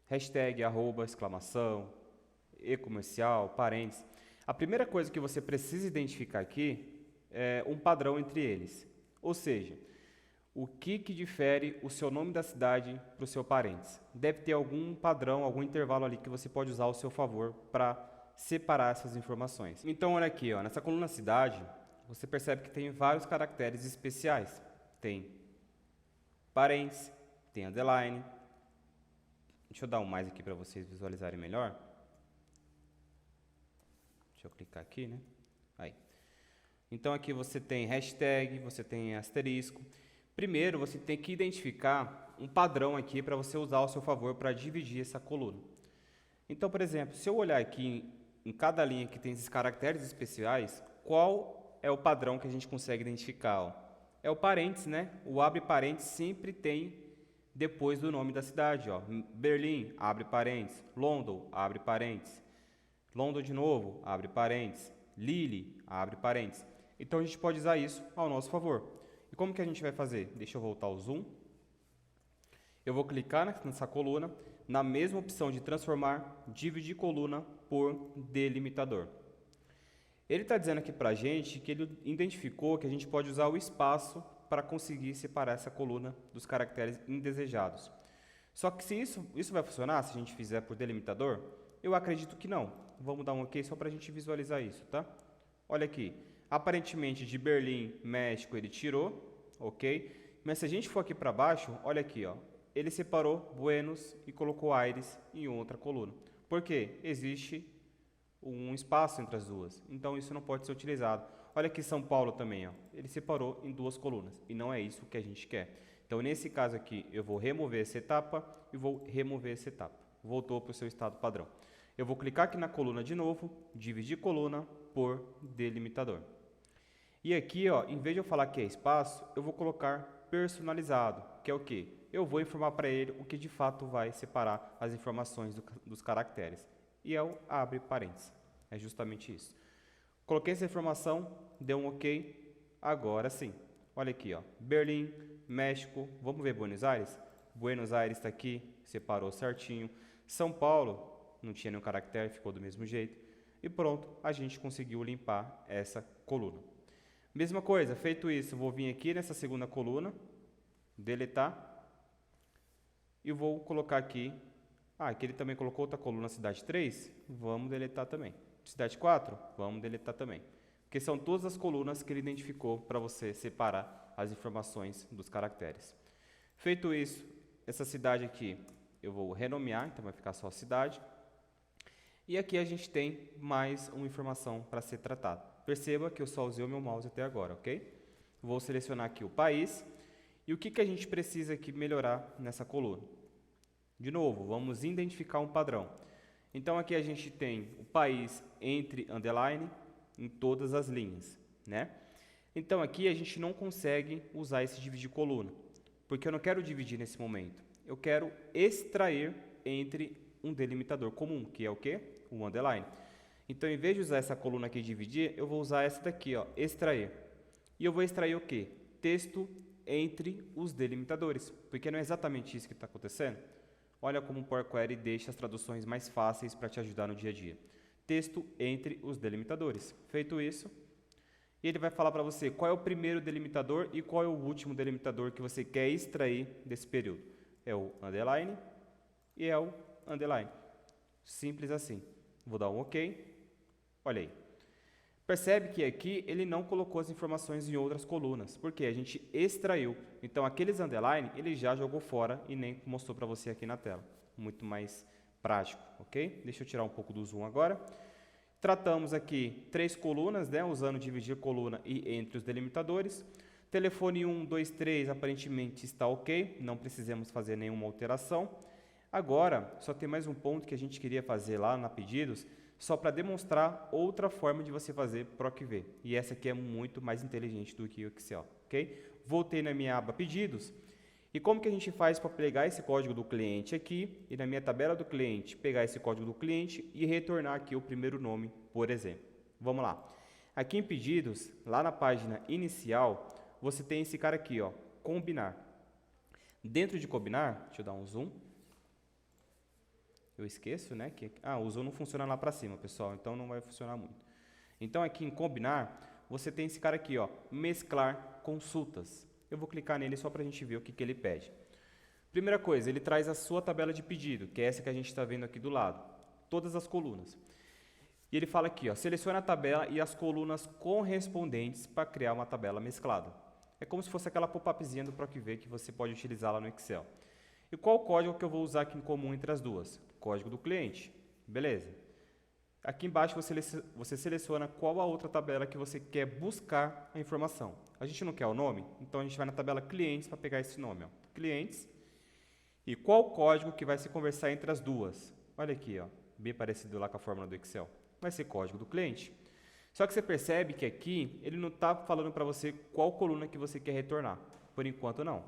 Hashtag, arroba, exclamação, e-comercial, parênteses. A primeira coisa que você precisa identificar aqui é um padrão entre eles. Ou seja, o que difere o seu nome da cidade para o seu parênteses? Deve ter algum padrão, algum intervalo ali que você pode usar ao seu favor para separar essas informações. Então, olha aqui, ó, nessa coluna cidade, você percebe que tem vários caracteres especiais. Tem parênteses, tem underline. Deixa eu dar um mais aqui para vocês visualizarem melhor. Deixa eu clicar aqui, né? Aí. Então, aqui você tem hashtag, você tem asterisco. Primeiro, você tem que identificar um padrão aqui para você usar ao seu favor para dividir essa coluna. Então, por exemplo, se eu olhar aqui em cada linha que tem esses caracteres especiais, qual é o padrão que a gente consegue identificar? Ó? É o parênteses, né? O abre parênteses sempre tem depois do nome da cidade. Ó. Berlim, abre parênteses. London, abre parênteses. London de novo, abre parênteses. Lille, abre parênteses. Então, a gente pode usar isso ao nosso favor. E como que a gente vai fazer? Deixa eu voltar o zoom. Eu vou clicar nessa coluna. na mesma opção de transformar, dividir coluna por delimitador. Ele está dizendo aqui para a gente que ele identificou que a gente pode usar o espaço para conseguir separar essa coluna dos caracteres indesejados. Só que se isso vai funcionar se a gente fizer por delimitador? Eu acredito que não. Vamos dar um OK só para a gente visualizar isso, tá? Olha aqui, aparentemente de Berlim, México, ele tirou, OK? Mas se a gente for aqui para baixo, olha aqui, ó, ele separou Buenos e colocou Aires em outra coluna. Por quê? Existe um espaço entre as duas, então isso não pode ser utilizado. Olha aqui São Paulo também, ó, ele separou em duas colunas e não é isso que a gente quer. Então nesse caso aqui eu vou remover essa etapa e vou remover essa etapa. Voltou para o seu estado padrão. Eu vou clicar aqui na coluna de novo, dividir coluna por delimitador. E aqui, ó, em vez de eu falar que é espaço, eu vou colocar personalizado, que é o quê? Eu vou informar para ele o que de fato vai separar as informações dos caracteres. E é o abre parênteses. É justamente isso. Coloquei essa informação, deu um OK. Agora sim. Olha aqui, ó, Berlim, México. Vamos ver Buenos Aires? Buenos Aires está aqui, separou certinho. São Paulo, não tinha nenhum caractere, ficou do mesmo jeito. E pronto, a gente conseguiu limpar essa coluna. Mesma coisa, feito isso, vou vir aqui nessa segunda coluna, deletar. E vou colocar aqui, aqui ele também colocou outra coluna, cidade 3, vamos deletar também. Cidade 4, vamos deletar também. Porque são todas as colunas que ele identificou para você separar as informações dos caracteres. Feito isso, essa cidade aqui eu vou renomear, então vai ficar só cidade. E aqui a gente tem mais uma informação para ser tratada. Perceba que eu só usei o meu mouse até agora, ok? Vou selecionar aqui o país. E o que a gente precisa aqui melhorar nessa coluna? De novo, vamos identificar um padrão. Então aqui a gente tem o país entre underline em todas as linhas, né? Então aqui a gente não consegue usar esse dividir coluna, porque eu não quero dividir nesse momento. Eu quero extrair entre um delimitador comum, que é o quê? O underline. Então, em vez de usar essa coluna aqui dividir, eu vou usar essa daqui, ó, extrair. E eu vou extrair o quê? Texto entre os delimitadores, porque não é exatamente isso que está acontecendo. Olha como o Power Query deixa as traduções mais fáceis para te ajudar no dia a dia. Texto entre os delimitadores. Feito isso, ele vai falar para você qual é o primeiro delimitador e qual é o último delimitador que você quer extrair desse período. É o underline e é o underline. Simples assim. Vou dar um OK. Olha aí. Percebe que aqui ele não colocou as informações em outras colunas, porque a gente extraiu. Então, aqueles underline, ele já jogou fora e nem mostrou para você aqui na tela. Muito mais prático, ok? Deixa eu tirar um pouco do zoom agora. Tratamos aqui 3 colunas, né, usando dividir coluna e entre os delimitadores. Telefone 1, 2, 3 aparentemente está ok, não precisamos fazer nenhuma alteração. Agora, só tem mais um ponto que a gente queria fazer lá na pedidos, só para demonstrar outra forma de você fazer PROC-V. E essa aqui é muito mais inteligente do que o Excel, ok? Voltei na minha aba pedidos. E como que a gente faz para pegar esse código do cliente aqui e na minha tabela do cliente, pegar esse código do cliente e retornar aqui o primeiro nome, por exemplo. Vamos lá. Aqui em pedidos, lá na página inicial, você tem esse cara aqui, ó, combinar. Dentro de combinar, deixa eu dar um zoom. Eu esqueço, né, que o zoom não funciona lá para cima, pessoal, então não vai funcionar muito. Então aqui em combinar, você tem esse cara aqui, ó, mesclar consultas. Eu vou clicar nele só para a gente ver o que ele pede. Primeira coisa, ele traz a sua tabela de pedido, que é essa que a gente está vendo aqui do lado. Todas as colunas. E ele fala aqui, ó, selecione a tabela e as colunas correspondentes para criar uma tabela mesclada. É como se fosse aquela pop-upzinha do PROC-V que você pode utilizar lá no Excel. E qual o código que eu vou usar aqui em comum entre as duas? Código do cliente. Beleza. Aqui embaixo você seleciona qual a outra tabela que você quer buscar a informação. A gente não quer o nome, então a gente vai na tabela clientes para pegar esse nome, ó. Clientes. E qual o código que vai se conversar entre as duas? Olha aqui, ó, bem parecido lá com a fórmula do Excel. Vai ser código do cliente. Só que você percebe que aqui ele não está falando para você qual coluna que você quer retornar. Por enquanto não.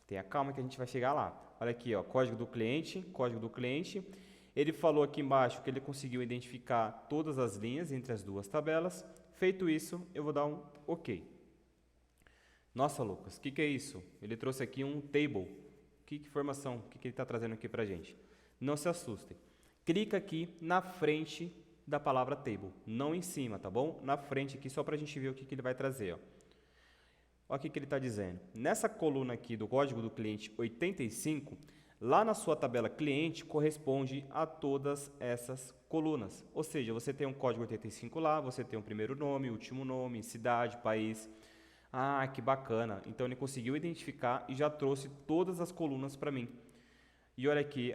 Tenha calma que a gente vai chegar lá. Olha aqui, ó, código do cliente, código do cliente. Ele falou aqui embaixo que ele conseguiu identificar todas as linhas entre as duas tabelas. Feito isso, eu vou dar um OK. Nossa, Lucas, o que é isso? Ele trouxe aqui um table. Que informação? O que ele está trazendo aqui para a gente? Não se assustem. Clica aqui na frente da palavra table, não em cima, tá bom? Na frente aqui, só para a gente ver o que ele vai trazer, ó. Olha o que ele está dizendo. Nessa coluna aqui do código do cliente 85, lá na sua tabela cliente corresponde a todas essas colunas. Ou seja, você tem um código 85 lá, você tem o primeiro nome, último nome, cidade, país. Ah, que bacana. Então ele conseguiu identificar e já trouxe todas as colunas para mim. E olha aqui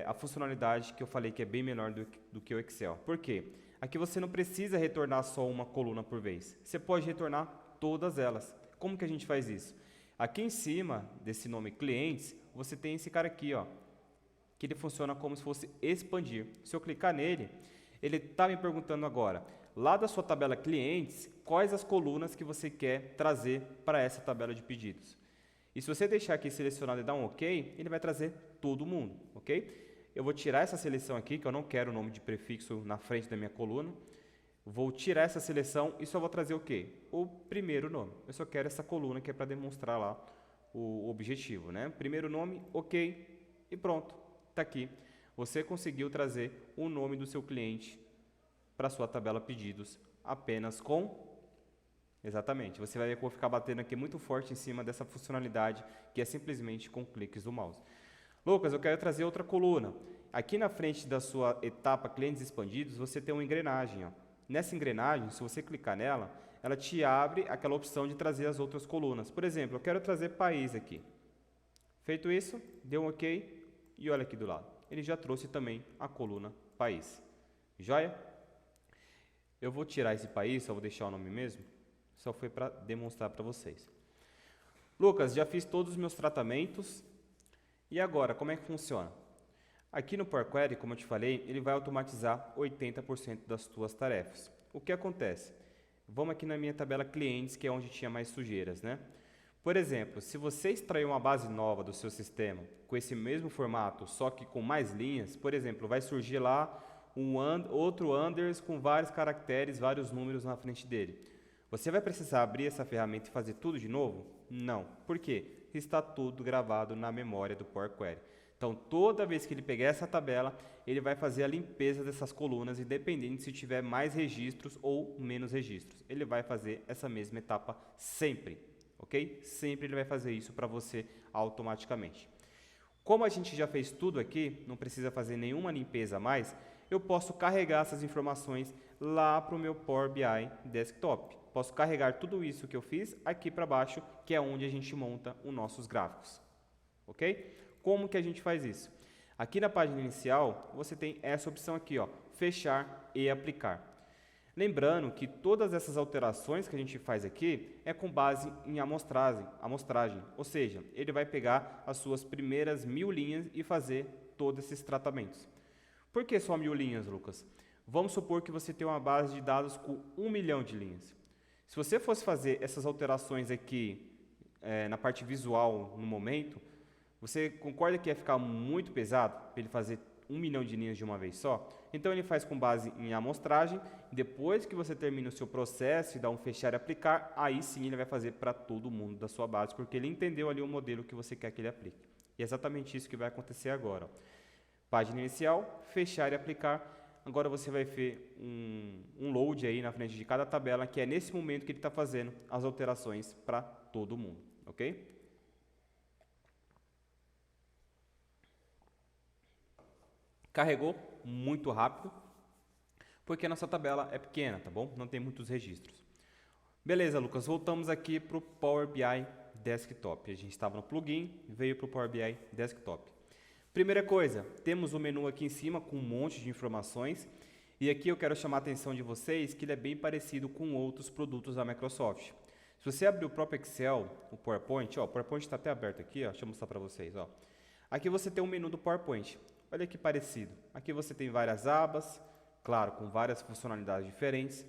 a funcionalidade que eu falei que é bem melhor do que o Excel. Por quê? Aqui você não precisa retornar só uma coluna por vez. Você pode retornar todas elas. Como que a gente faz isso? Aqui em cima desse nome clientes, você tem esse cara aqui, ó, que ele funciona como se fosse expandir. Se eu clicar nele, ele está me perguntando agora, lá da sua tabela clientes, quais as colunas que você quer trazer para essa tabela de pedidos. E se você deixar aqui selecionado e dar um OK, ele vai trazer todo mundo, ok? Eu vou tirar essa seleção aqui, que eu não quero o nome de prefixo na frente da minha coluna. Vou tirar essa seleção e só vou trazer o quê? O primeiro nome. Eu só quero essa coluna que é para demonstrar lá o objetivo, né? Primeiro nome, OK, e pronto, está aqui. Você conseguiu trazer o nome do seu cliente para a sua tabela pedidos apenas com... Exatamente, você vai ver que eu vou ficar batendo aqui muito forte em cima dessa funcionalidade que é simplesmente com cliques do mouse. Lucas, eu quero trazer outra coluna. Aqui na frente da sua etapa clientes expandidos, você tem uma engrenagem, ó. Nessa engrenagem, se você clicar nela, ela te abre aquela opção de trazer as outras colunas. Por exemplo, eu quero trazer país aqui. Feito isso, deu um OK e olha aqui do lado. Ele já trouxe também a coluna país. Joia? Eu vou tirar esse país, só vou deixar o nome mesmo. Só foi para demonstrar para vocês. Lucas, já fiz todos os meus tratamentos. E agora, como é que funciona? Aqui no Power Query, como eu te falei, ele vai automatizar 80% das tuas tarefas. O que acontece? Vamos aqui na minha tabela clientes, que é onde tinha mais sujeiras, né? Por exemplo, se você extrair uma base nova do seu sistema com esse mesmo formato, só que com mais linhas, por exemplo, vai surgir lá outro unders com vários caracteres, vários números na frente dele. Você vai precisar abrir essa ferramenta e fazer tudo de novo? Não. Por quê? Está tudo gravado na memória do Power Query. Então, toda vez que ele pegar essa tabela, ele vai fazer a limpeza dessas colunas, independente se tiver mais registros ou menos registros. Ele vai fazer essa mesma etapa sempre, ok? Sempre ele vai fazer isso para você automaticamente. Como a gente já fez tudo aqui, não precisa fazer nenhuma limpeza a mais, eu posso carregar essas informações lá para o meu Power BI Desktop. Posso carregar tudo isso que eu fiz aqui para baixo, que é onde a gente monta os nossos gráficos, ok? Como que a gente faz isso? Aqui na página inicial, você tem essa opção aqui, ó, fechar e aplicar. Lembrando que todas essas alterações que a gente faz aqui é com base em amostragem, ou seja, ele vai pegar as suas primeiras 1000 linhas e fazer todos esses tratamentos. Por que só 1000 linhas, Lucas? Vamos supor que você tem uma base de dados com 1 milhão de linhas. Se você fosse fazer essas alterações aqui na parte visual no momento, você concorda que ia ficar muito pesado para ele fazer 1 milhão de linhas de uma vez só? Então ele faz com base em amostragem, depois que você termina o seu processo e dá um fechar e aplicar, aí sim ele vai fazer para todo mundo da sua base, porque ele entendeu ali o modelo que você quer que ele aplique. E é exatamente isso que vai acontecer agora. Página inicial, fechar e aplicar. Agora você vai ver um load aí na frente de cada tabela, que é nesse momento que ele está fazendo as alterações para todo mundo, ok? Carregou muito rápido, porque a nossa tabela é pequena, tá bom? Não tem muitos registros. Beleza, Lucas, voltamos aqui para o Power BI Desktop. A gente estava no plugin, veio para o Power BI Desktop. Primeira coisa, temos o menu aqui em cima com um monte de informações. E aqui eu quero chamar a atenção de vocês que ele é bem parecido com outros produtos da Microsoft. Se você abrir o próprio Excel, o PowerPoint, ó, o PowerPoint está até aberto aqui, ó, deixa eu mostrar para vocês. Ó. Aqui você tem um menu do PowerPoint. Olha que parecido. Aqui você tem várias abas, claro, com várias funcionalidades diferentes.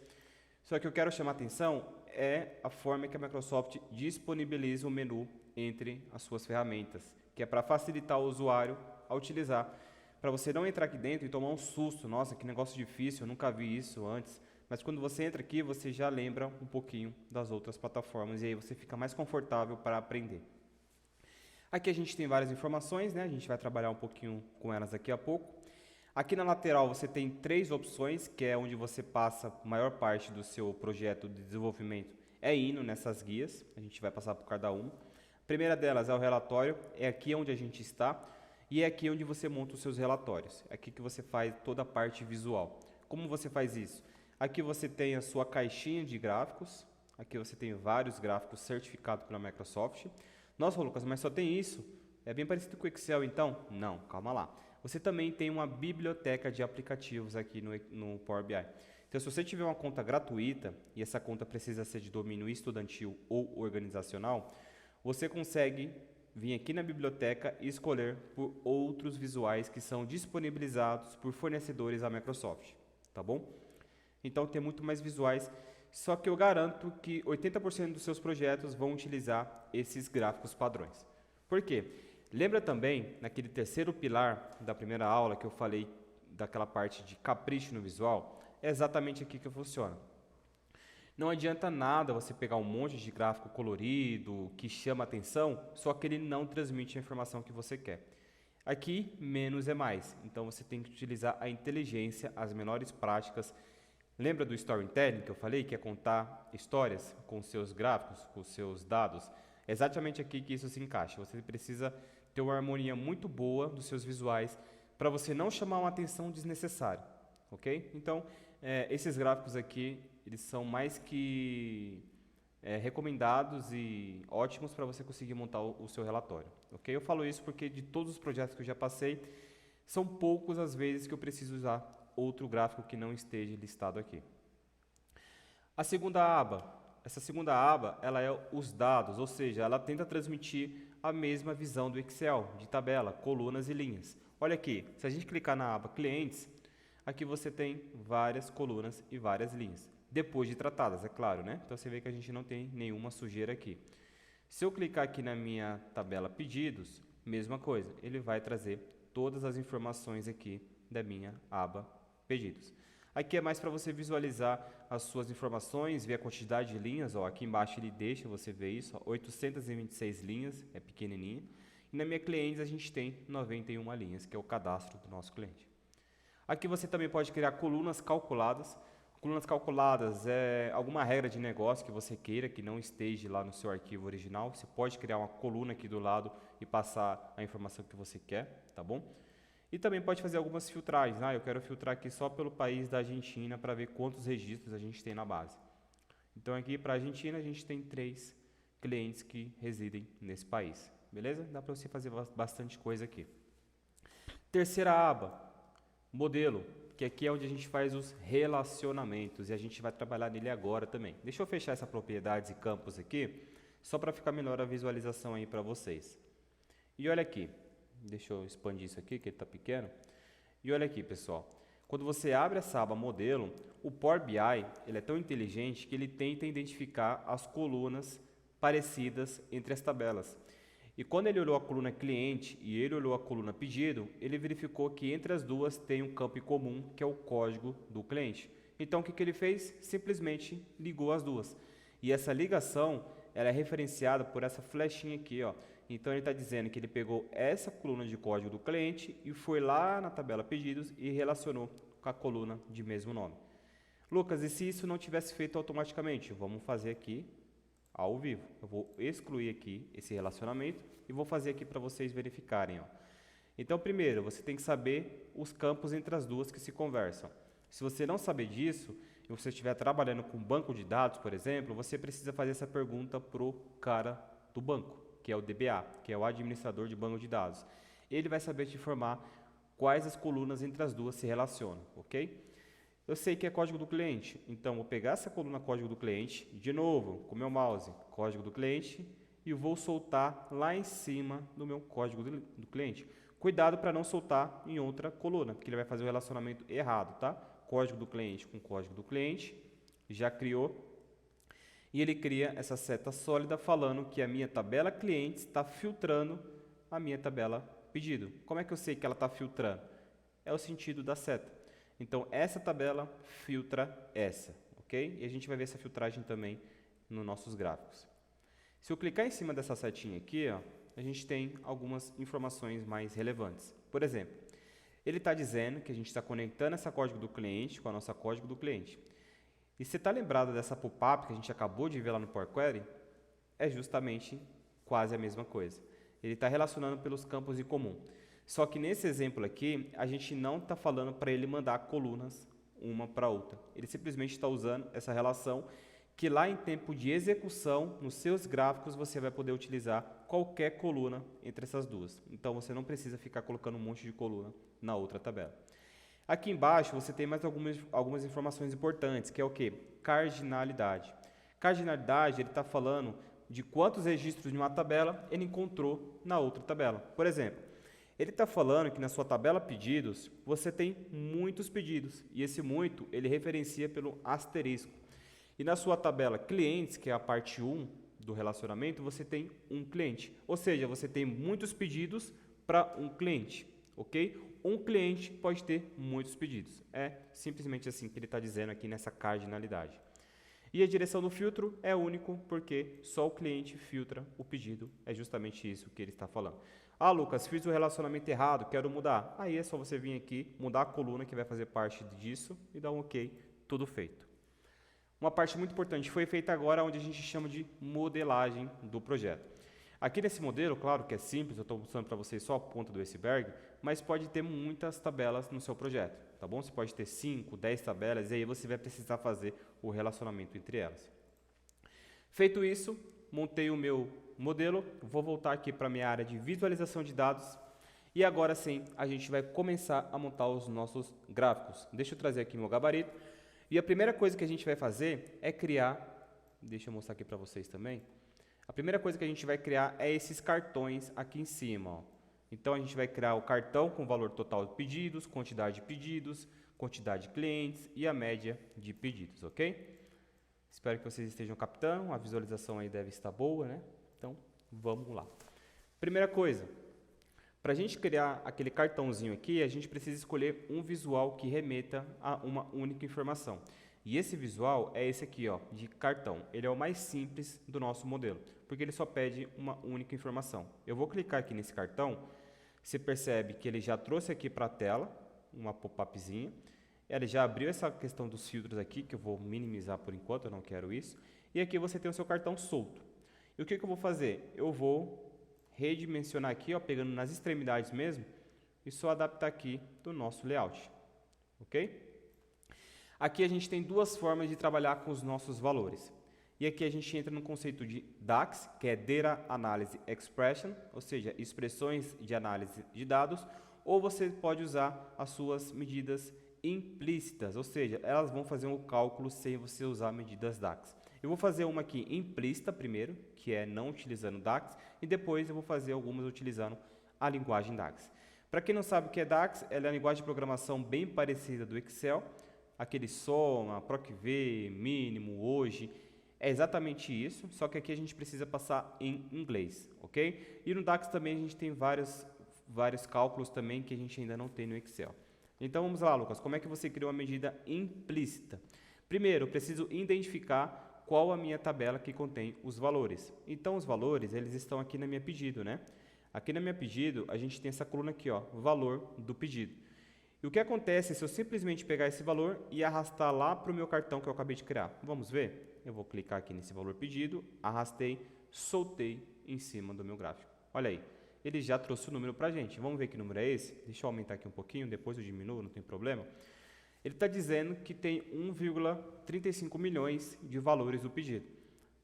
Só que eu quero chamar a atenção é a forma que a Microsoft disponibiliza o menu entre as suas ferramentas, que é para facilitar o usuário a utilizar, para você não entrar aqui dentro e tomar um susto. Nossa, que negócio difícil, eu nunca vi isso antes. Mas quando você entra aqui, você já lembra um pouquinho das outras plataformas e aí você fica mais confortável para aprender. Aqui a gente tem várias informações, né? A gente vai trabalhar um pouquinho com elas daqui a pouco. Aqui na lateral você tem 3 opções, que é onde você passa a maior parte do seu projeto de desenvolvimento, é indo nessas guias. A gente vai passar por cada uma. A primeira delas é o relatório, é aqui onde a gente está, e é aqui onde você monta os seus relatórios. É aqui que você faz toda a parte visual. Como você faz isso? Aqui você tem a sua caixinha de gráficos, aqui você tem vários gráficos certificados pela Microsoft. Nossa, Lucas, mas só tem isso? É bem parecido com o Excel então? Não, calma lá. Você também tem uma biblioteca de aplicativos aqui no Power BI. Então, se você tiver uma conta gratuita, e essa conta precisa ser de domínio estudantil ou organizacional, você consegue vir aqui na biblioteca e escolher por outros visuais que são disponibilizados por fornecedores da Microsoft, tá bom? Então, tem muito mais visuais, só que eu garanto que 80% dos seus projetos vão utilizar esses gráficos padrões. Por quê? Lembra também, naquele terceiro pilar da primeira aula que eu falei daquela parte de capricho no visual? É exatamente aqui que funciona. Não adianta nada você pegar um monte de gráfico colorido, que chama atenção, só que ele não transmite a informação que você quer. Aqui, menos é mais. Então, você tem que utilizar a inteligência, as menores práticas. Lembra do storytelling que eu falei, que é contar histórias com os seus gráficos, com os seus dados? É exatamente aqui que isso se encaixa. Você precisa ter uma harmonia muito boa dos seus visuais para você não chamar uma atenção desnecessária, ok? Então, esses gráficos aqui, eles são mais que recomendados e ótimos para você conseguir montar o seu relatório, ok? Eu falo isso porque de todos os projetos que eu já passei, são poucos as vezes que eu preciso usar outro gráfico que não esteja listado aqui. A segunda aba, essa segunda aba, ela é os dados, ou seja, ela tenta transmitir a mesma visão do Excel, de tabela, colunas e linhas. Olha aqui, se a gente clicar na aba clientes, aqui você tem várias colunas e várias linhas. Depois de tratadas, é claro, né? Então você vê que a gente não tem nenhuma sujeira aqui. Se eu clicar aqui na minha tabela pedidos, mesma coisa, ele vai trazer todas as informações aqui da minha aba pedidos. Aqui é mais para você visualizar as suas informações, ver a quantidade de linhas. Ó, aqui embaixo ele deixa você ver isso, ó, 826 linhas, é pequenininha. E na minha clientes a gente tem 91 linhas, que é o cadastro do nosso cliente. Aqui você também pode criar colunas calculadas. Colunas calculadas é alguma regra de negócio que você queira, que não esteja lá no seu arquivo original. Você pode criar uma coluna aqui do lado e passar a informação que você quer, tá bom? E também pode fazer algumas filtragens. Eu quero filtrar aqui só pelo país da Argentina para ver quantos registros a gente tem na base. Então aqui para a Argentina a gente tem 3 clientes que residem nesse país. Beleza? Dá para você fazer bastante coisa aqui. Terceira aba, modelo, que aqui é onde a gente faz os relacionamentos e a gente vai trabalhar nele agora também. Deixa eu fechar essa propriedades e campos aqui, só para ficar melhor a visualização aí para vocês. E olha aqui. Deixa eu expandir isso aqui, que ele está pequeno. E olha aqui, pessoal. Quando você abre essa aba modelo, o Power BI ele é tão inteligente que ele tenta identificar as colunas parecidas entre as tabelas. E quando ele olhou a coluna cliente e ele olhou a coluna pedido, ele verificou que entre as duas tem um campo em comum, que é o código do cliente. Então, o que ele fez? Simplesmente ligou as duas. E essa ligação ela é referenciada por essa flechinha aqui, ó. Então, ele está dizendo que ele pegou essa coluna de código do cliente e foi lá na tabela pedidos e relacionou com a coluna de mesmo nome. Lucas, e se isso não tivesse feito automaticamente? Vamos fazer aqui ao vivo. Eu vou excluir aqui esse relacionamento e vou fazer aqui para vocês verificarem. Ó. Então, primeiro, você tem que saber os campos entre as duas que se conversam. Se você não saber disso, e você estiver trabalhando com banco de dados, por exemplo, você precisa fazer essa pergunta para o cara do banco, que é o DBA, que é o administrador de banco de dados. Ele vai saber te informar quais as colunas entre as duas se relacionam, ok? Eu sei que é código do cliente, então vou pegar essa coluna código do cliente, de novo, com o meu mouse, código do cliente, e vou soltar lá em cima do meu código do cliente. Cuidado para não soltar em outra coluna, porque ele vai fazer o relacionamento errado, tá? Código do cliente com código do cliente, já criou. E ele cria essa seta sólida falando que a minha tabela clientes está filtrando a minha tabela pedido. Como é que eu sei que ela está filtrando? É o sentido da seta. Então, essa tabela filtra essa, ok? E a gente vai ver essa filtragem também nos nossos gráficos. Se eu clicar em cima dessa setinha aqui, ó, a a gente tem algumas informações mais relevantes. Por exemplo, ele está dizendo que a gente está conectando essa código do cliente com a nossa código do cliente. E você está lembrado dessa pop-up que a gente acabou de ver lá no Power Query? É justamente quase a mesma coisa. Ele está relacionando pelos campos em comum. Só que nesse exemplo aqui, a gente não está falando para ele mandar colunas uma para outra. Ele simplesmente está usando essa relação que lá em tempo de execução, nos seus gráficos, você vai poder utilizar qualquer coluna entre essas duas. Então, você não precisa ficar colocando um monte de coluna na outra tabela. Aqui embaixo, você tem mais algumas informações importantes, que é o quê? Cardinalidade. Cardinalidade, ele está falando de quantos registros de uma tabela ele encontrou na outra tabela. Por exemplo, ele está falando que na sua tabela pedidos, você tem muitos pedidos, e esse muito, ele referencia pelo asterisco. E na sua tabela clientes, que é a parte 1 do relacionamento, você tem um cliente. Ou seja, você tem muitos pedidos para um cliente, ok? Um cliente pode ter muitos pedidos. É simplesmente assim que ele está dizendo aqui nessa cardinalidade. E a direção do filtro é único porque só o cliente filtra o pedido. É justamente isso que ele está falando. Ah, Lucas, fiz o relacionamento errado, quero mudar. Aí é só você vir aqui, mudar a coluna que vai fazer parte disso e dar um ok, tudo feito. Uma parte muito importante foi feita agora, onde a gente chama de modelagem do projeto. Aqui nesse modelo, claro que é simples, eu estou mostrando para vocês só a ponta do iceberg, mas pode ter muitas tabelas no seu projeto, tá bom? Você pode ter 5, 10 tabelas, e aí você vai precisar fazer o relacionamento entre elas. Feito isso, montei o meu modelo, vou voltar aqui para a minha área de visualização de dados, e agora sim, a gente vai começar a montar os nossos gráficos. Deixa eu trazer aqui meu gabarito. E a primeira coisa que a gente vai fazer é criar, deixa eu mostrar aqui para vocês também, a primeira coisa que a gente vai criar é esses cartões aqui em cima. Ó. Então, a gente vai criar o cartão com o valor total de pedidos, quantidade de clientes e a média de pedidos, ok? Espero que vocês estejam captando, a visualização aí deve estar boa, né? Então, vamos lá. Primeira coisa, para a gente criar aquele cartãozinho aqui, a gente precisa escolher um visual que remeta a uma única informação. E esse visual é esse aqui, ó, de cartão. Ele é o mais simples do nosso modelo, porque ele só pede uma única informação. Eu vou clicar aqui nesse cartão, você percebe que ele já trouxe aqui para a tela, uma pop-upzinha. Ele já abriu essa questão dos filtros aqui, que eu vou minimizar por enquanto, eu não quero isso. E aqui você tem o seu cartão solto. E o que eu vou fazer? Eu vou redimensionar aqui, ó, pegando nas extremidades mesmo, e só adaptar aqui do nosso layout, ok? Aqui a gente tem duas formas de trabalhar com os nossos valores. E aqui a gente entra no conceito de DAX, que é Data Analysis Expression, ou seja, expressões de análise de dados, ou você pode usar as suas medidas implícitas, ou seja, elas vão fazer um cálculo sem você usar medidas DAX. Eu vou fazer uma aqui implícita primeiro, que é não utilizando DAX, e depois eu vou fazer algumas utilizando a linguagem DAX. Para quem não sabe o que é DAX, ela é a linguagem de programação bem parecida do Excel, aquele soma, procv, mínimo, hoje, é exatamente isso, só que aqui a gente precisa passar em inglês, ok? E no DAX também a gente tem vários cálculos também que a gente ainda não tem no Excel. Então vamos lá, Lucas, como é que você cria uma medida implícita? Primeiro, eu preciso identificar qual a minha tabela que contém os valores. Então, os valores, eles estão aqui na minha pedido, né? Aqui na minha pedido, a gente tem essa coluna aqui, ó, valor do pedido. E o que acontece se eu simplesmente pegar esse valor e arrastar lá para o meu cartão que eu acabei de criar? Vamos ver? Eu vou clicar aqui nesse valor pedido, arrastei, soltei em cima do meu gráfico. Olha aí, ele já trouxe o número para a gente. Vamos ver que número é esse? Deixa eu aumentar aqui um pouquinho, depois eu diminuo, não tem problema. Ele está dizendo que tem 1,35 milhões de valores do pedido.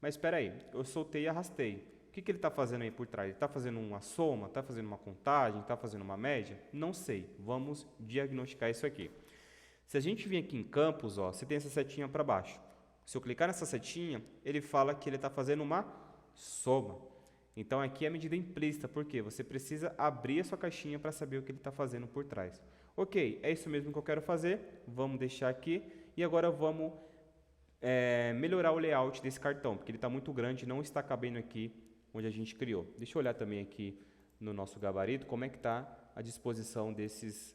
Mas espera aí, eu soltei e arrastei. O que ele está fazendo aí por trás? Ele está fazendo uma soma? Está fazendo uma contagem? Está fazendo uma média? Não sei. Vamos diagnosticar isso aqui. Se a gente vir aqui em campos, ó, você tem essa setinha para baixo. Se eu clicar nessa setinha, ele fala que ele está fazendo uma soma. Então, aqui é a medida implícita, porque você precisa abrir a sua caixinha para saber o que ele está fazendo por trás. Ok, é isso mesmo que eu quero fazer, vamos deixar aqui e agora vamos melhorar o layout desse cartão, porque ele está muito grande e não está cabendo aqui onde a gente criou. Deixa eu olhar também aqui no nosso gabarito como é que está a disposição desses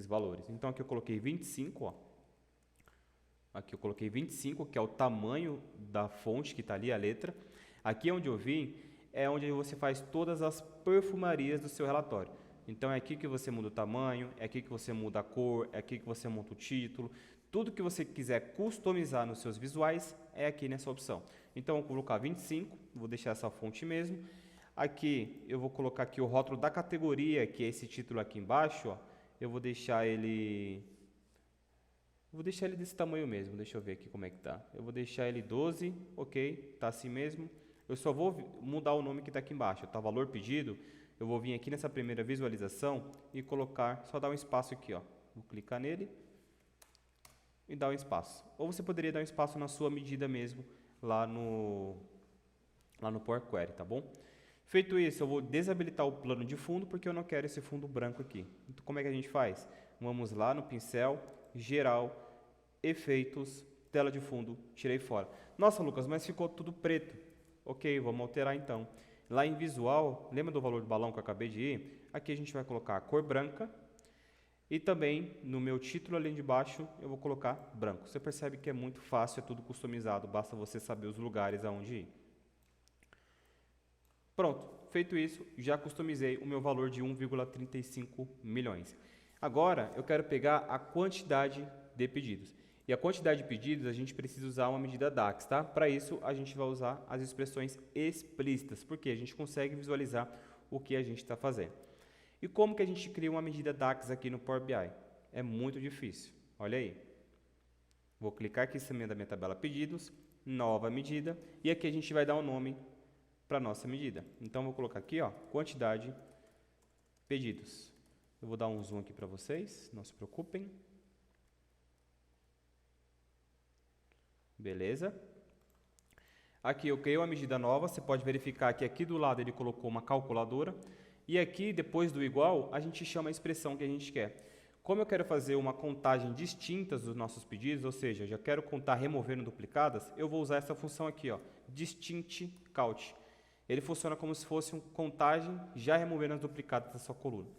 valores. Então aqui eu coloquei 25, ó. Aqui eu coloquei 25, que é o tamanho da fonte que está ali, a letra. Aqui onde eu vim, é onde você faz todas as perfumarias do seu relatório. Então é aqui que você muda o tamanho, é aqui que você muda a cor, é aqui que você monta o título. Tudo que você quiser customizar nos seus visuais é aqui nessa opção. Então eu vou colocar 25, vou deixar essa fonte mesmo. Aqui eu vou colocar aqui o rótulo da categoria, que é esse título aqui embaixo, ó. Eu vou deixar ele desse tamanho mesmo, deixa eu ver aqui como é que tá. Eu vou deixar ele 12, ok, tá assim mesmo. Eu só vou mudar o nome que está aqui embaixo, tá? Valor pedido, eu vou vir aqui nessa primeira visualização e colocar, só dar um espaço aqui, ó. Vou clicar nele e dar um espaço. Ou você poderia dar um espaço na sua medida mesmo, lá no Power Query, tá bom? Feito isso, eu vou desabilitar o plano de fundo, porque eu não quero esse fundo branco aqui. Então, como é que a gente faz? Vamos lá no pincel, geral, efeitos, tela de fundo, tirei fora. Nossa, Lucas, mas ficou tudo preto. Ok, vamos alterar então. Lá em visual, lembra do valor do balão que eu acabei de ir? Aqui a gente vai colocar a cor branca. E também, no meu título ali de baixo, eu vou colocar branco. Você percebe que é muito fácil, é tudo customizado, basta você saber os lugares aonde ir. Pronto, feito isso, já customizei o meu valor de 1,35 milhões. Agora, eu quero pegar a quantidade de pedidos. E a quantidade de pedidos, a gente precisa usar uma medida DAX, tá? Para isso, a gente vai usar as expressões explícitas, porque a gente consegue visualizar o que a gente está fazendo. E como que a gente cria uma medida DAX aqui no Power BI? É muito difícil. Olha aí. Vou clicar aqui em cima da minha tabela pedidos, nova medida, e aqui a gente vai dar um nome para a nossa medida. Então, vou colocar aqui, ó, quantidade pedidos. Eu vou dar um zoom aqui para vocês, não se preocupem. Beleza? Aqui eu criei uma medida nova, você pode verificar que aqui do lado ele colocou uma calculadora. E aqui, depois do igual, a gente chama a expressão que a gente quer. Como eu quero fazer uma contagem distinta dos nossos pedidos, ou seja, já quero contar removendo duplicadas, eu vou usar essa função aqui, ó, distinct count. Ele funciona como se fosse uma contagem já removendo as duplicadas da sua coluna.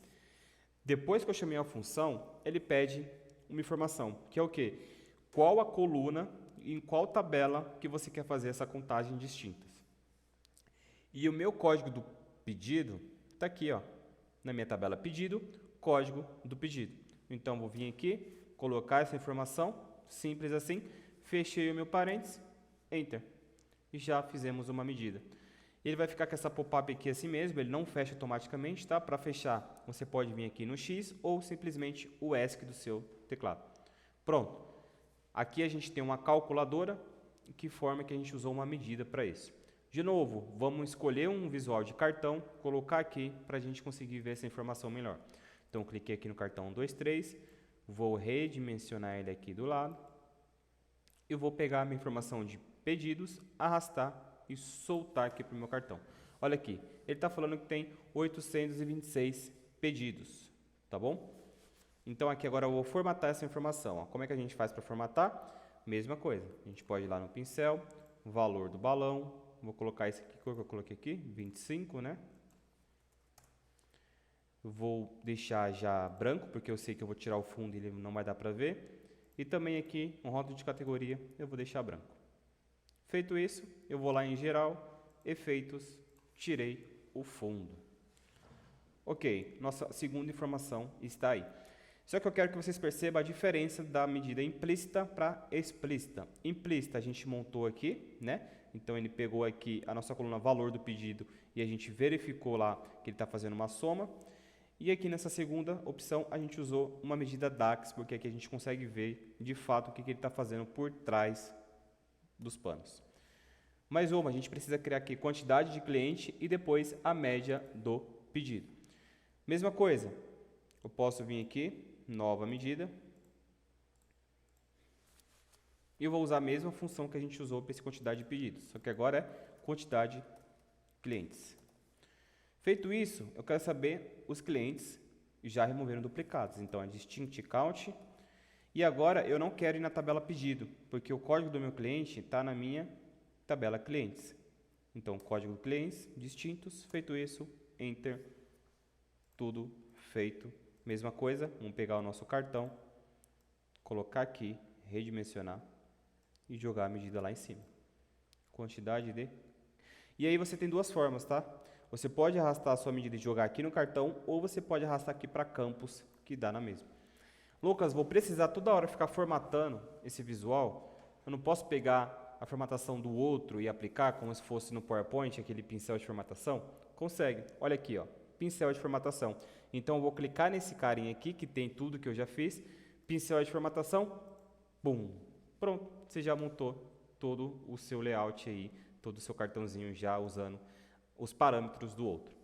Depois que eu chamei a função, ele pede uma informação, que é o quê? Qual a coluna, em qual tabela que você quer fazer essa contagem distintas. E o meu código do pedido está aqui, ó, na minha tabela pedido, código do pedido. Então, vou vir aqui, colocar essa informação, simples assim, fechei o meu parênteses, Enter. E já fizemos uma medida. Ele vai ficar com essa pop-up aqui assim mesmo, ele não fecha automaticamente, tá? Para fechar, você pode vir aqui no X ou simplesmente o ESC do seu teclado. Pronto. Aqui a gente tem uma calculadora, que forma que a gente usou uma medida para isso. De novo, vamos escolher um visual de cartão, colocar aqui para a gente conseguir ver essa informação melhor. Então, cliquei aqui no cartão 1, 2, 3, vou redimensionar ele aqui do lado, e vou pegar a minha informação de pedidos, arrastar e soltar aqui para o meu cartão. Olha aqui, ele está falando que tem 826 pedidos, tá bom? Então, aqui agora eu vou formatar essa informação. Ó. Como é que a gente faz para formatar? Mesma coisa, a gente pode ir lá no pincel, valor do balão, vou colocar esse aqui, cor que eu coloquei aqui, 25, né? Vou deixar já branco, porque eu sei que eu vou tirar o fundo e ele não vai dar para ver. E também aqui, um rótulo de categoria, eu vou deixar branco. Feito isso, eu vou lá em geral, efeitos, tirei o fundo. Ok, nossa segunda informação está aí. Só que eu quero que vocês percebam a diferença da medida implícita para explícita. Implícita a gente montou aqui, né? Então ele pegou aqui a nossa coluna valor do pedido e a gente verificou lá que ele está fazendo uma soma. E aqui nessa segunda opção a gente usou uma medida DAX, porque aqui a gente consegue ver de fato o que ele está fazendo por trás dos panos. Mais uma, a gente precisa criar aqui quantidade de cliente e depois a média do pedido. Mesma coisa, eu posso vir aqui, nova medida, e eu vou usar a mesma função que a gente usou para essa quantidade de pedidos, só que agora é quantidade de clientes. Feito isso, eu quero saber os clientes já removeram duplicados, então é distinct count. E agora eu não quero ir na tabela pedido, porque o código do meu cliente está na minha tabela clientes. Então, código clientes, distintos, feito isso, Enter, tudo feito. Mesma coisa, vamos pegar o nosso cartão, colocar aqui, redimensionar e jogar a medida lá em cima. Quantidade de... E aí você tem duas formas, tá? Você pode arrastar a sua medida e jogar aqui no cartão, ou você pode arrastar aqui para campus, que dá na mesma. Lucas, vou precisar toda hora ficar formatando esse visual. Eu não posso pegar a formatação do outro e aplicar como se fosse no PowerPoint, aquele pincel de formatação? Consegue. Olha aqui, ó, pincel de formatação. Então eu vou clicar nesse carinha aqui, que tem tudo que eu já fiz. Pincel de formatação, bum, pronto. Você já montou todo o seu layout aí, todo o seu cartãozinho já usando os parâmetros do outro.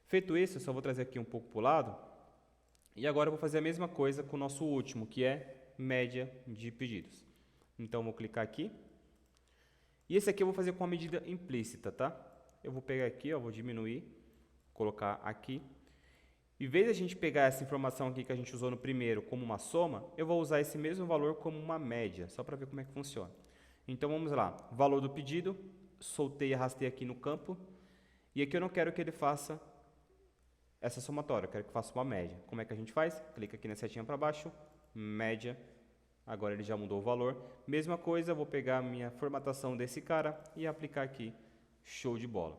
Feito isso, eu só vou trazer aqui um pouco para o lado. E agora eu vou fazer a mesma coisa com o nosso último, que é média de pedidos. Então eu vou clicar aqui. E esse aqui eu vou fazer com a medida implícita, tá? Eu vou pegar aqui, ó, vou diminuir, colocar aqui. Em vez de a gente pegar essa informação aqui que a gente usou no primeiro como uma soma, eu vou usar esse mesmo valor como uma média, só para ver como é que funciona. Então vamos lá, valor do pedido, soltei e arrastei aqui no campo. E aqui eu não quero que ele faça essa somatória, eu quero que faça uma média. Como é que a gente faz? Clica aqui na setinha para baixo, média. Agora ele já mudou o valor. Mesma coisa, eu vou pegar a minha formatação desse cara e aplicar aqui. Show de bola.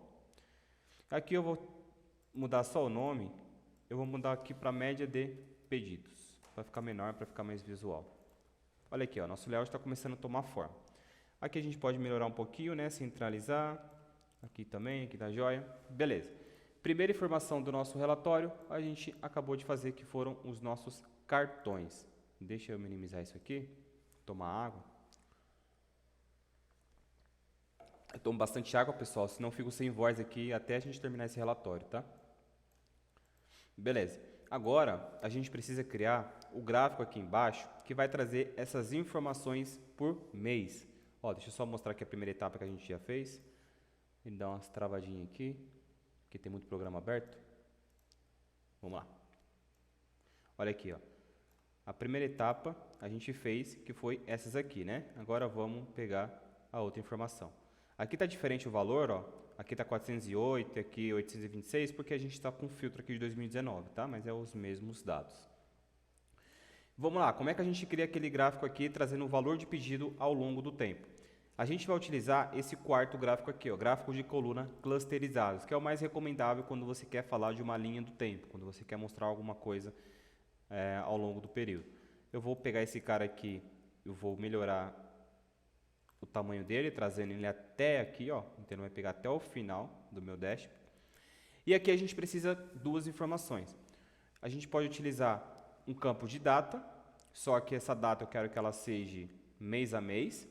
Aqui eu vou mudar só o nome. Eu vou mudar aqui para média de pedidos. Vai ficar menor, para ficar mais visual. Olha aqui, ó, nosso layout está começando a tomar forma. Aqui a gente pode melhorar um pouquinho, né? Centralizar. Aqui também, aqui tá joia. Beleza. Primeira informação do nosso relatório, a gente acabou de fazer, que foram os nossos cartões. Deixa eu minimizar isso aqui. Tomar água. Eu tomo bastante água, pessoal, senão eu fico sem voz aqui até a gente terminar esse relatório, tá? Beleza. Agora, a gente precisa criar o gráfico aqui embaixo, que vai trazer essas informações por mês. Ó, deixa eu só mostrar aqui a primeira etapa que a gente já fez. Ele dá umas travadinhas aqui, que tem muito programa aberto. Vamos lá. Olha aqui, ó. A primeira etapa a gente fez, que foi essas aqui, né? Agora vamos pegar a outra informação. Aqui está diferente o valor, ó. Aqui está 408, aqui 826, porque a gente está com filtro aqui de 2019, tá? Mas é os mesmos dados. Vamos lá, como é que a gente cria aquele gráfico aqui, trazendo o valor de pedido ao longo do tempo? A gente vai utilizar esse quarto gráfico aqui, ó, gráfico de coluna clusterizados, que é o mais recomendável quando você quer falar de uma linha do tempo, quando você quer mostrar alguma coisa ao longo do período. Eu vou pegar esse cara aqui, eu vou melhorar o tamanho dele, trazendo ele até aqui, ó, então ele vai pegar até o final do meu dashboard. E aqui a gente precisa duas informações. A gente pode utilizar um campo de data, só que essa data eu quero que ela seja mês a mês,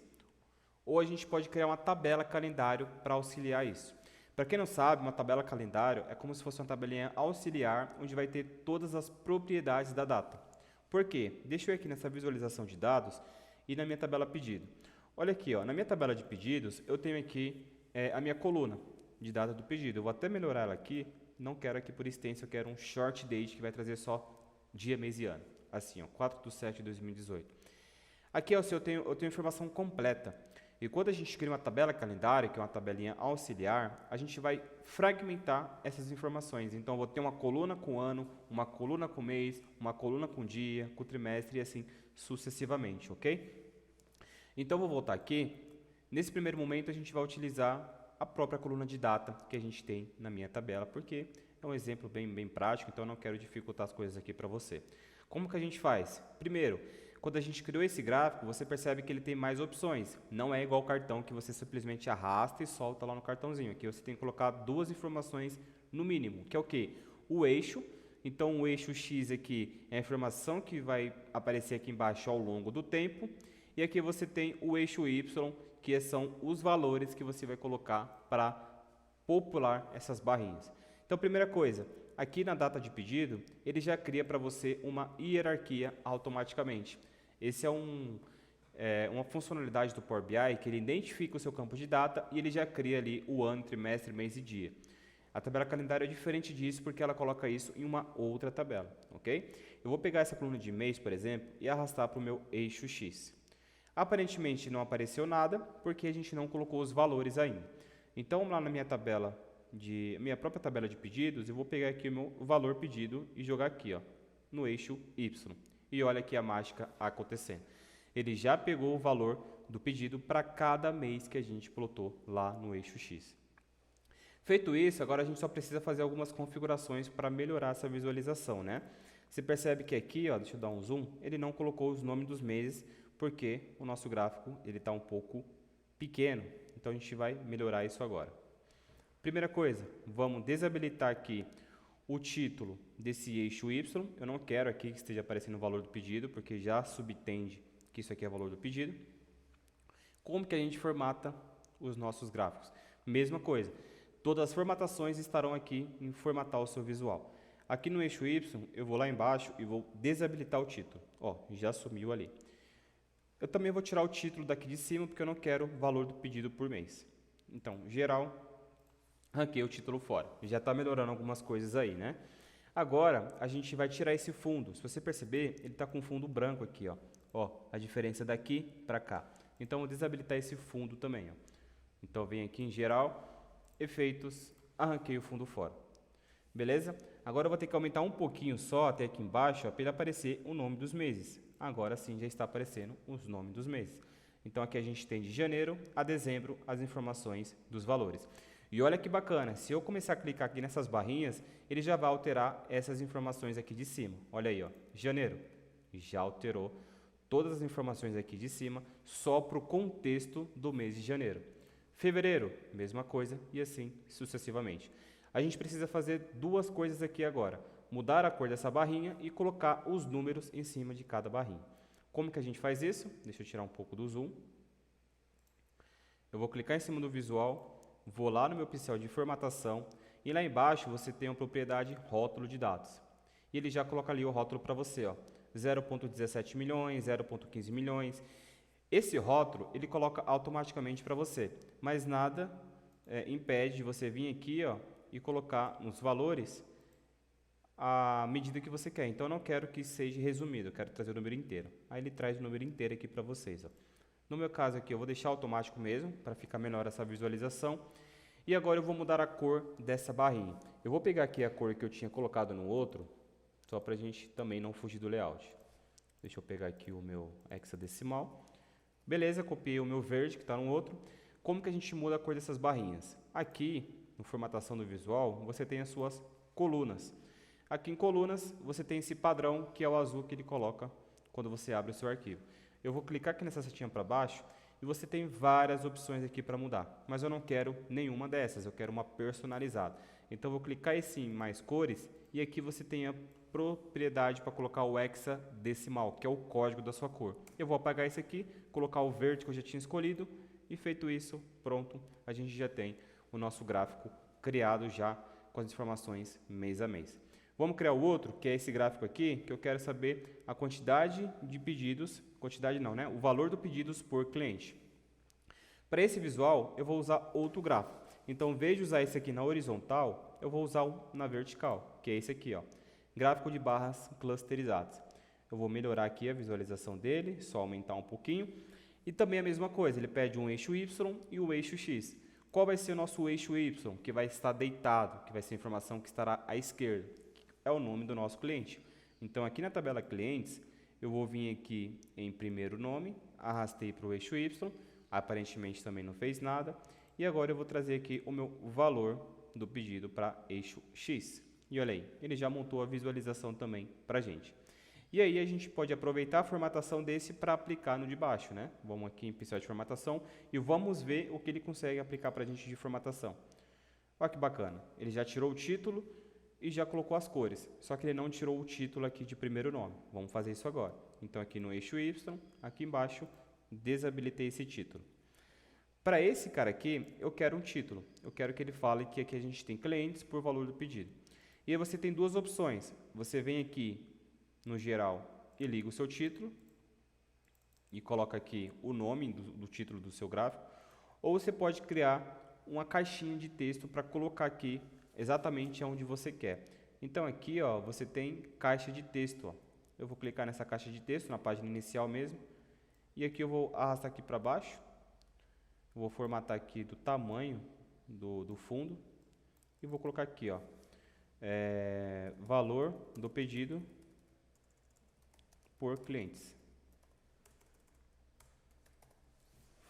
ou a gente pode criar uma tabela calendário para auxiliar isso. Para quem não sabe, uma tabela calendário é como se fosse uma tabelinha auxiliar, onde vai ter todas as propriedades da data. Por quê? Deixa eu ir aqui nessa visualização de dados e na minha tabela pedido. Olha aqui, ó, na minha tabela de pedidos, eu tenho aqui a minha coluna de data do pedido. Eu vou até melhorar ela aqui, não quero aqui por extenso, eu quero um short date que vai trazer só dia, mês e ano. Assim, ó, 4/7/2018. Aqui, ó, eu tenho informação completa. E quando a gente cria uma tabela calendário, que é uma tabelinha auxiliar, a gente vai fragmentar essas informações. Então, eu vou ter uma coluna com ano, uma coluna com mês, uma coluna com dia, com trimestre e assim sucessivamente, ok? Então, eu vou voltar aqui. Nesse primeiro momento, a gente vai utilizar a própria coluna de data que a gente tem na minha tabela, porque é um exemplo bem prático, então eu não quero dificultar as coisas aqui para você. Como que a gente faz? Primeiro, quando a gente criou esse gráfico, você percebe que ele tem mais opções. Não é igual o cartão que você simplesmente arrasta e solta lá no cartãozinho. Aqui você tem que colocar duas informações no mínimo, que é o quê? O eixo. Então, o eixo X aqui é a informação que vai aparecer aqui embaixo ao longo do tempo. E aqui você tem o eixo Y, que são os valores que você vai colocar para popular essas barrinhas. Então, primeira coisa, aqui na data de pedido, ele já cria para você uma hierarquia automaticamente. Esse é uma funcionalidade do Power BI que ele identifica o seu campo de data e ele já cria ali o ano, trimestre, mês e dia. A tabela calendário é diferente disso porque ela coloca isso em uma outra tabela, ok? Eu vou pegar essa coluna de mês, por exemplo, e arrastar para o meu eixo X. Aparentemente não apareceu nada porque a gente não colocou os valores ainda. Então, vamos lá na minha própria tabela de pedidos, eu vou pegar aqui o meu valor pedido e jogar aqui, ó, no eixo Y. E olha aqui a mágica acontecendo. Ele já pegou o valor do pedido para cada mês que a gente plotou lá no eixo X. Feito isso, agora a gente só precisa fazer algumas configurações para melhorar essa visualização, né? Você percebe que aqui, ó, deixa eu dar um zoom, ele não colocou os nomes dos meses, porque o nosso gráfico ele está um pouco pequeno. Então a gente vai melhorar isso agora. Primeira coisa, vamos desabilitar aqui o título desse eixo Y. Eu não quero aqui que esteja aparecendo o valor do pedido, porque já subentende que isso aqui é o valor do pedido. Como que a gente formata os nossos gráficos? Mesma coisa, todas as formatações estarão aqui em formatar o seu visual. Aqui no eixo Y, eu vou lá embaixo e vou desabilitar o título. Ó, já sumiu ali. Eu também vou tirar o título daqui de cima, porque eu não quero o valor do pedido por mês. Então, geral, ranquei o título fora. Já está melhorando algumas coisas aí, né? Agora, a gente vai tirar esse fundo. Se você perceber, ele está com fundo branco aqui, ó. Ó, a diferença daqui para cá. Então, eu vou desabilitar esse fundo também, ó. Então, vem aqui em geral, efeitos, arranquei o fundo fora. Beleza? Agora eu vou ter que aumentar um pouquinho só, até aqui embaixo, para ele aparecer o nome dos meses. Agora sim já está aparecendo os nomes dos meses. Então aqui a gente tem de janeiro a dezembro as informações dos valores. E olha que bacana, se eu começar a clicar aqui nessas barrinhas, ele já vai alterar essas informações aqui de cima. Olha aí, ó, janeiro, já alterou todas as informações aqui de cima, só para o contexto do mês de janeiro. Fevereiro, mesma coisa, e assim sucessivamente. A gente precisa fazer duas coisas aqui agora. Mudar a cor dessa barrinha e colocar os números em cima de cada barrinha. Como que a gente faz isso? Deixa eu tirar um pouco do zoom. Eu vou clicar em cima do visual, vou lá no meu pincel de formatação e lá embaixo você tem a propriedade rótulo de dados. E ele já coloca ali o rótulo para você, ó, 0,17 milhões, 0,15 milhões. Esse rótulo ele coloca automaticamente para você, mas nada impede de você vir aqui, ó, e colocar nos valores a medida que você quer. Então, eu não quero que seja resumido, eu quero trazer o número inteiro. Aí ele traz o número inteiro aqui para vocês. Ó. No meu caso aqui, eu vou deixar automático mesmo, para ficar melhor essa visualização. E agora eu vou mudar a cor dessa barrinha. Eu vou pegar aqui a cor que eu tinha colocado no outro, só para a gente também não fugir do layout. Deixa eu pegar aqui o meu hexadecimal. Beleza, copiei o meu verde que está no outro. Como que a gente muda a cor dessas barrinhas? Aqui, no formatação do visual, você tem as suas colunas. Aqui em colunas, você tem esse padrão, que é o azul que ele coloca quando você abre o seu arquivo. Eu vou clicar aqui nessa setinha para baixo e você tem várias opções aqui para mudar. Mas eu não quero nenhuma dessas, eu quero uma personalizada. Então, eu vou clicar em mais cores e aqui você tem a propriedade para colocar o hexadecimal, que é o código da sua cor. Eu vou apagar esse aqui, colocar o verde que eu já tinha escolhido e feito isso, pronto, a gente já tem o nosso gráfico criado já com as informações mês a mês. Vamos criar o outro, que é esse gráfico aqui, que eu quero saber a quantidade de pedidos, quantidade não, né? O valor do pedidos por cliente. Para esse visual, eu vou usar outro gráfico. Então, em vez de usar esse aqui na horizontal, eu vou usar na vertical, que é esse aqui, ó. Gráfico de barras clusterizadas. Eu vou melhorar aqui a visualização dele, só aumentar um pouquinho. E também a mesma coisa, ele pede um eixo Y e o eixo X. Qual vai ser o nosso eixo Y? Que vai estar deitado, que vai ser a informação que estará à esquerda. É o nome do nosso cliente. Então, aqui na tabela clientes, eu vou vir aqui em primeiro nome, arrastei para o eixo Y, aparentemente também não fez nada. E agora eu vou trazer aqui o meu valor do pedido para eixo X. E olha aí, ele já montou a visualização também para a gente. E aí a gente pode aproveitar a formatação desse para aplicar no de baixo, né? Vamos aqui em pincel de formatação e vamos ver o que ele consegue aplicar para a gente de formatação. Olha que bacana, ele já tirou o título e já colocou as cores, só que ele não tirou o título aqui de primeiro nome. Vamos fazer isso agora. Então aqui no eixo Y, aqui embaixo, desabilitei esse título. Para esse cara aqui, eu quero um título. Eu quero que ele fale que aqui a gente tem clientes por valor do pedido. E aí você tem duas opções. Você vem aqui no geral e liga o seu título e coloca aqui o nome do título do seu gráfico, ou você pode criar uma caixinha de texto para colocar aqui exatamente onde você quer. Então aqui, ó, você tem caixa de texto, ó. Eu vou clicar nessa caixa de texto na página inicial mesmo e aqui eu vou arrastar aqui para baixo, vou formatar aqui do tamanho do fundo e vou colocar aqui, ó, valor do pedido por clientes.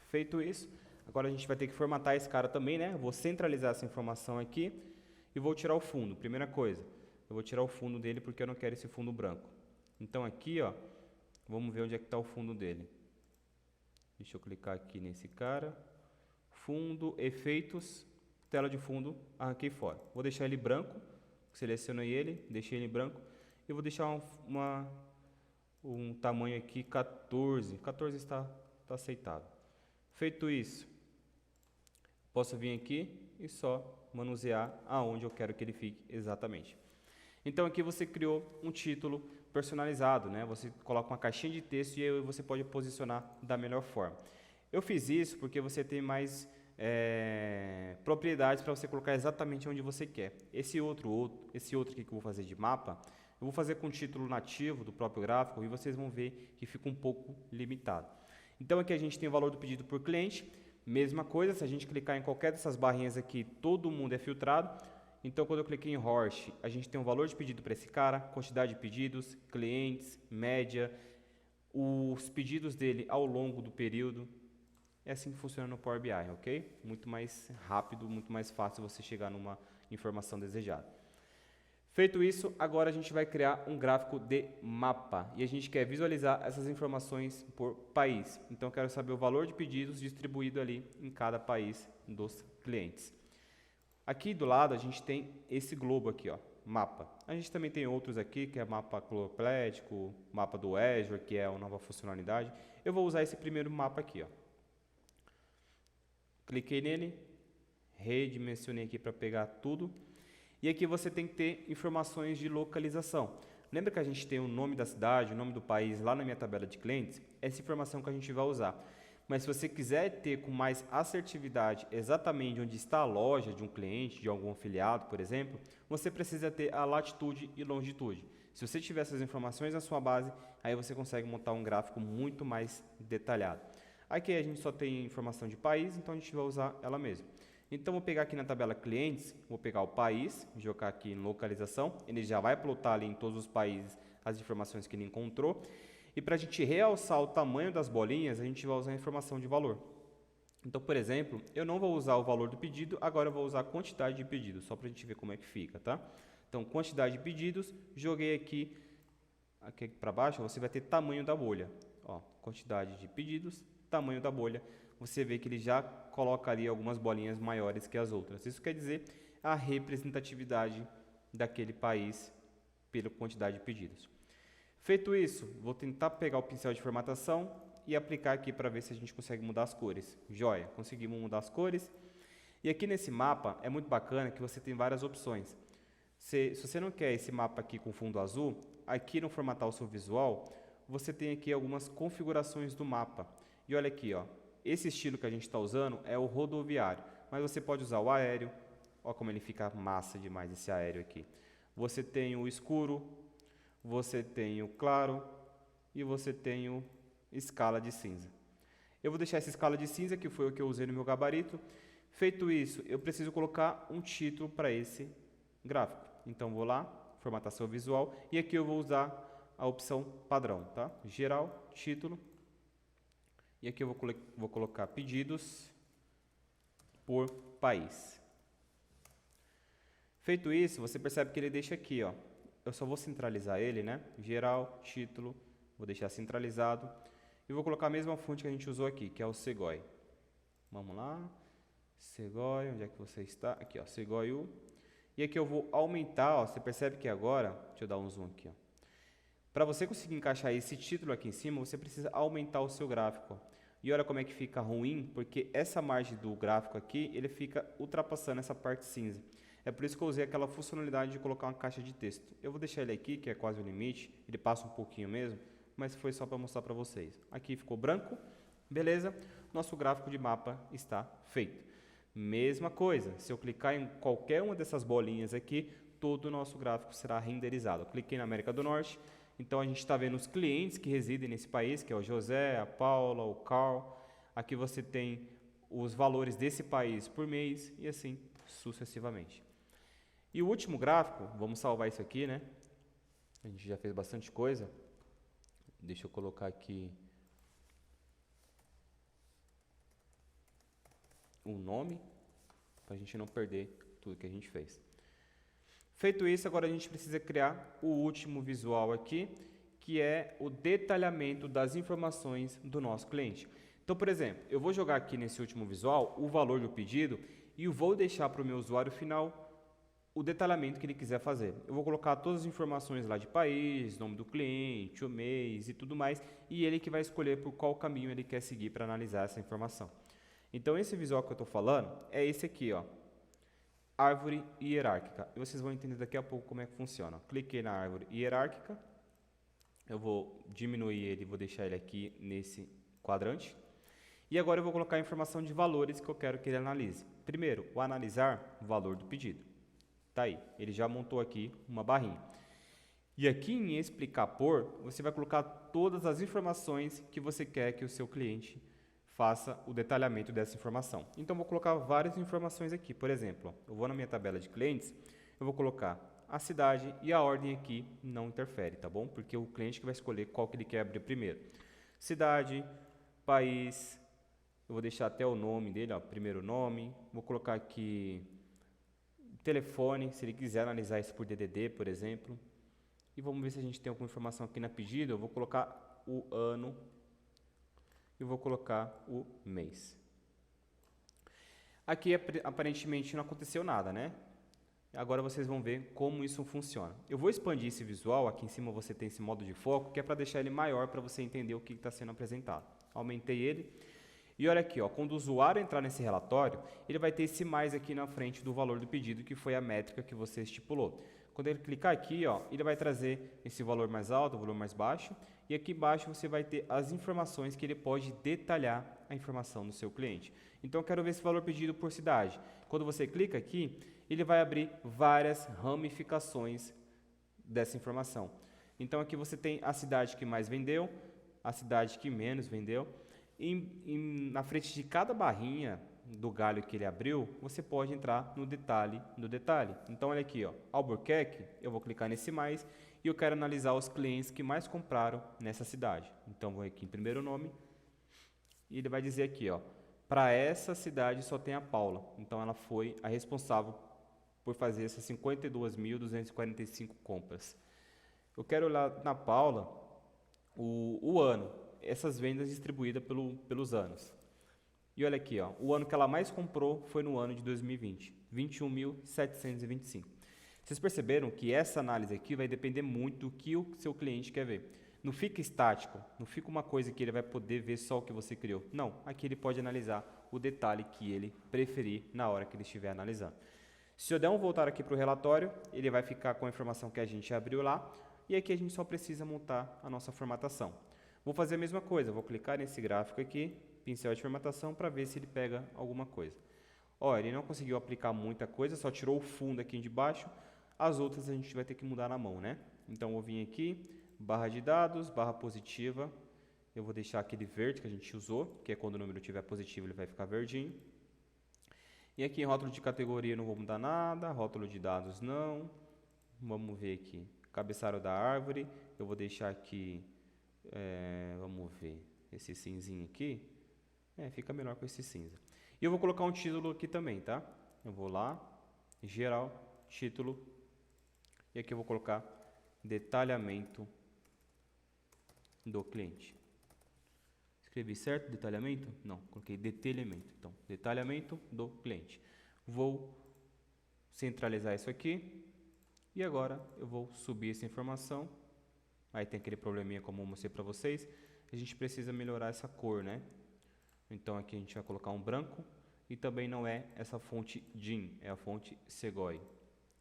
Feito isso, Agora a gente vai ter que formatar esse cara também, né? Vou centralizar essa informação aqui e vou tirar o fundo. Primeira coisa, eu vou tirar o fundo dele porque eu não quero esse fundo branco. Então aqui, ó, vamos ver onde é que está o fundo dele. Deixa eu clicar aqui nesse cara. Fundo, efeitos, tela de fundo, arranquei fora. Vou deixar ele branco, selecionei ele, deixei ele branco e vou deixar um tamanho aqui 14. 14 está aceitável. Feito isso, posso vir aqui e só manusear aonde eu quero que ele fique exatamente. Então aqui você criou um título personalizado, né? Você coloca uma caixinha de texto e aí você pode posicionar da melhor forma. Eu fiz isso porque você tem mais propriedades para você colocar exatamente onde você quer. Esse outro aqui que eu vou fazer de mapa, eu vou fazer com o título nativo do próprio gráfico e vocês vão ver que fica um pouco limitado. Então aqui a gente tem o valor do pedido por cliente, mesma coisa, se a gente clicar em qualquer dessas barrinhas aqui, todo mundo é filtrado. Então quando eu cliquei em Horst, a gente tem o valor de pedido para esse cara, quantidade de pedidos, clientes, média, os pedidos dele ao longo do período. É assim que funciona no Power BI, ok? Muito mais rápido, muito mais fácil você chegar numa informação desejada. Feito isso, agora a gente vai criar um gráfico de mapa e a gente quer visualizar essas informações por país. Então eu quero saber o valor de pedidos distribuído ali em cada país dos clientes. Aqui do lado a gente tem esse globo aqui, ó, mapa. A gente também tem outros aqui, que é mapa cloroplético, mapa do Azure, que é uma nova funcionalidade. Eu vou usar esse primeiro mapa aqui, ó. Cliquei nele, redimensionei aqui para pegar tudo. E aqui você tem que ter informações de localização. Lembra que a gente tem o nome da cidade, o nome do país lá na minha tabela de clientes? Essa informação que a gente vai usar. Mas se você quiser ter com mais assertividade exatamente onde está a loja de um cliente, de algum afiliado, por exemplo, você precisa ter a latitude e longitude. Se você tiver essas informações na sua base, aí você consegue montar um gráfico muito mais detalhado. Aqui a gente só tem informação de país, então a gente vai usar ela mesma. Então, vou pegar aqui na tabela clientes, vou pegar o país, jogar aqui em localização, ele já vai plotar ali em todos os países as informações que ele encontrou. E para a gente realçar o tamanho das bolinhas, a gente vai usar a informação de valor. Então, por exemplo, eu não vou usar o valor do pedido, agora eu vou usar a quantidade de pedidos, só para a gente ver como é que fica, tá? Então, quantidade de pedidos, joguei aqui para baixo, você vai ter tamanho da bolha. Ó, quantidade de pedidos, tamanho da bolha. Você vê que ele já coloca ali algumas bolinhas maiores que as outras. Isso quer dizer a representatividade daquele país pela quantidade de pedidos. Feito isso, vou tentar pegar o pincel de formatação e aplicar aqui para ver se a gente consegue mudar as cores. Joia, conseguimos mudar as cores. E aqui nesse mapa é muito bacana que você tem várias opções. Se você não quer esse mapa aqui com fundo azul, aqui no formatar o seu visual, você tem aqui algumas configurações do mapa. E olha aqui, ó. Esse estilo que a gente está usando é o rodoviário, mas você pode usar o aéreo. Olha como ele fica massa demais esse aéreo aqui. Você tem o escuro, você tem o claro e você tem o escala de cinza. Eu vou deixar essa escala de cinza, que foi o que eu usei no meu gabarito. Feito isso, eu preciso colocar um título para esse gráfico. Então, vou lá, formatação visual, e aqui eu vou usar a opção padrão, tá? Geral, título. E aqui eu vou colocar pedidos por país. Feito isso, você percebe que ele deixa aqui, ó. Eu só vou centralizar ele, né? Geral, título, vou deixar centralizado. E vou colocar a mesma fonte que a gente usou aqui, que é o Segoy. Vamos lá. Segoy, onde é que você está? Aqui, ó, Segoy U. E aqui eu vou aumentar, ó. Você percebe que agora, deixa eu dar um zoom aqui, ó. Para você conseguir encaixar esse título aqui em cima, você precisa aumentar o seu gráfico, ó. E olha como é que fica ruim, porque essa margem do gráfico aqui, ele fica ultrapassando essa parte cinza. É por isso que eu usei aquela funcionalidade de colocar uma caixa de texto. Eu vou deixar ele aqui, que é quase o limite, ele passa um pouquinho mesmo, mas foi só para mostrar para vocês. Aqui ficou branco, beleza? Nosso gráfico de mapa está feito. Mesma coisa, se eu clicar em qualquer uma dessas bolinhas aqui, todo o nosso gráfico será renderizado. Eu cliquei na América do Norte. Então, a gente está vendo os clientes que residem nesse país, que é o José, a Paula, o Carl. Aqui você tem os valores desse país por mês e assim sucessivamente. E o último gráfico, vamos salvar isso aqui, né? A gente já fez bastante coisa. Deixa eu colocar aqui. o nome, para a gente não perder tudo que a gente fez. Feito isso, agora a gente precisa criar o último visual aqui, que é o detalhamento das informações do nosso cliente. Então, por exemplo, eu vou jogar aqui nesse último visual o valor do pedido e eu vou deixar para o meu usuário final o detalhamento que ele quiser fazer. Eu vou colocar todas as informações lá de país, nome do cliente, o mês e tudo mais, e ele que vai escolher por qual caminho ele quer seguir para analisar essa informação. Então, esse visual que eu estou falando é esse aqui, ó, árvore hierárquica. E vocês vão entender daqui a pouco como é que funciona. Cliquei na árvore hierárquica, eu vou diminuir ele, vou deixar ele aqui nesse quadrante. E agora eu vou colocar a informação de valores que eu quero que ele analise. Primeiro, o analisar o valor do pedido. Tá aí, ele já montou aqui uma barrinha. E aqui em explicar por, você vai colocar todas as informações que você quer que o seu cliente faça o detalhamento dessa informação. Então, vou colocar várias informações aqui. Por exemplo, eu vou na minha tabela de clientes, eu vou colocar a cidade e a ordem aqui não interfere, tá bom? Porque o cliente que vai escolher qual que ele quer abrir primeiro. Cidade, país, eu vou deixar até o nome dele, ó, primeiro nome, vou colocar aqui telefone, se ele quiser analisar isso por DDD, por exemplo. E vamos ver se a gente tem alguma informação aqui na pedida. Eu vou colocar o ano e vou colocar o mês. Aqui aparentemente não aconteceu nada, né? Agora vocês vão ver como isso funciona. Eu vou expandir esse visual, aqui em cima você tem esse modo de foco, que é para deixar ele maior para você entender o que está sendo apresentado. Aumentei ele. E olha aqui, ó, quando o usuário entrar nesse relatório, ele vai ter esse mais aqui na frente do valor do pedido, que foi a métrica que você estipulou. Quando ele clicar aqui, ó, ele vai trazer esse valor mais alto, o valor mais baixo, e aqui embaixo você vai ter as informações que ele pode detalhar a informação do seu cliente. Então, eu quero ver esse valor pedido por cidade. Quando você clica aqui, ele vai abrir várias ramificações dessa informação. Então, aqui você tem a cidade que mais vendeu, a cidade que menos vendeu. Na frente de cada barrinha do galho que ele abriu, você pode entrar no detalhe do detalhe. Então, olha aqui, ó, Albuquerque, eu vou clicar nesse mais e eu quero analisar os clientes que mais compraram nessa cidade. Então, vou aqui em primeiro nome e ele vai dizer aqui, ó, para essa cidade só tem a Paula. Então, ela foi a responsável por fazer essas 52.245 compras. Eu quero olhar na Paula o ano, essas vendas distribuídas pelos anos. E olha aqui, ó, o ano que ela mais comprou foi no ano de 2020, 21.725. Vocês perceberam que essa análise aqui vai depender muito do que o seu cliente quer ver. Não fica estático, não fica uma coisa que ele vai poder ver só o que você criou. Não, aqui ele pode analisar o detalhe que ele preferir na hora que ele estiver analisando. Se eu der um voltar aqui para o relatório, ele vai ficar com a informação que a gente abriu lá, e aqui a gente só precisa montar a nossa formatação. Vou fazer a mesma coisa, vou clicar nesse gráfico aqui, pincel de formatação, para ver se ele pega alguma coisa. Ó, ele não conseguiu aplicar muita coisa, só tirou o fundo aqui de baixo, as outras a gente vai ter que mudar na mão, né? Então, eu vou vir aqui, barra de dados, barra positiva, eu vou deixar aquele verde que a gente usou, que é quando o número estiver positivo ele vai ficar verdinho. E aqui em rótulo de categoria não vou mudar nada, rótulo de dados não. Vamos ver aqui, cabeçalho da árvore, eu vou deixar aqui, vamos ver, esse cinzinho aqui, fica melhor com esse cinza. E eu vou colocar um título aqui também, tá? Eu vou lá, geral, título, e aqui eu vou colocar detalhamento do cliente. Escrevi certo? Detalhamento? Não, coloquei detalhamento. Então, detalhamento do cliente. Vou centralizar isso aqui. E agora eu vou subir essa informação. Aí tem aquele probleminha como eu mostrei para vocês. A gente precisa melhorar essa cor, né? Então aqui a gente vai colocar um branco. E também não é essa fonte DIN, é a fonte Segoy.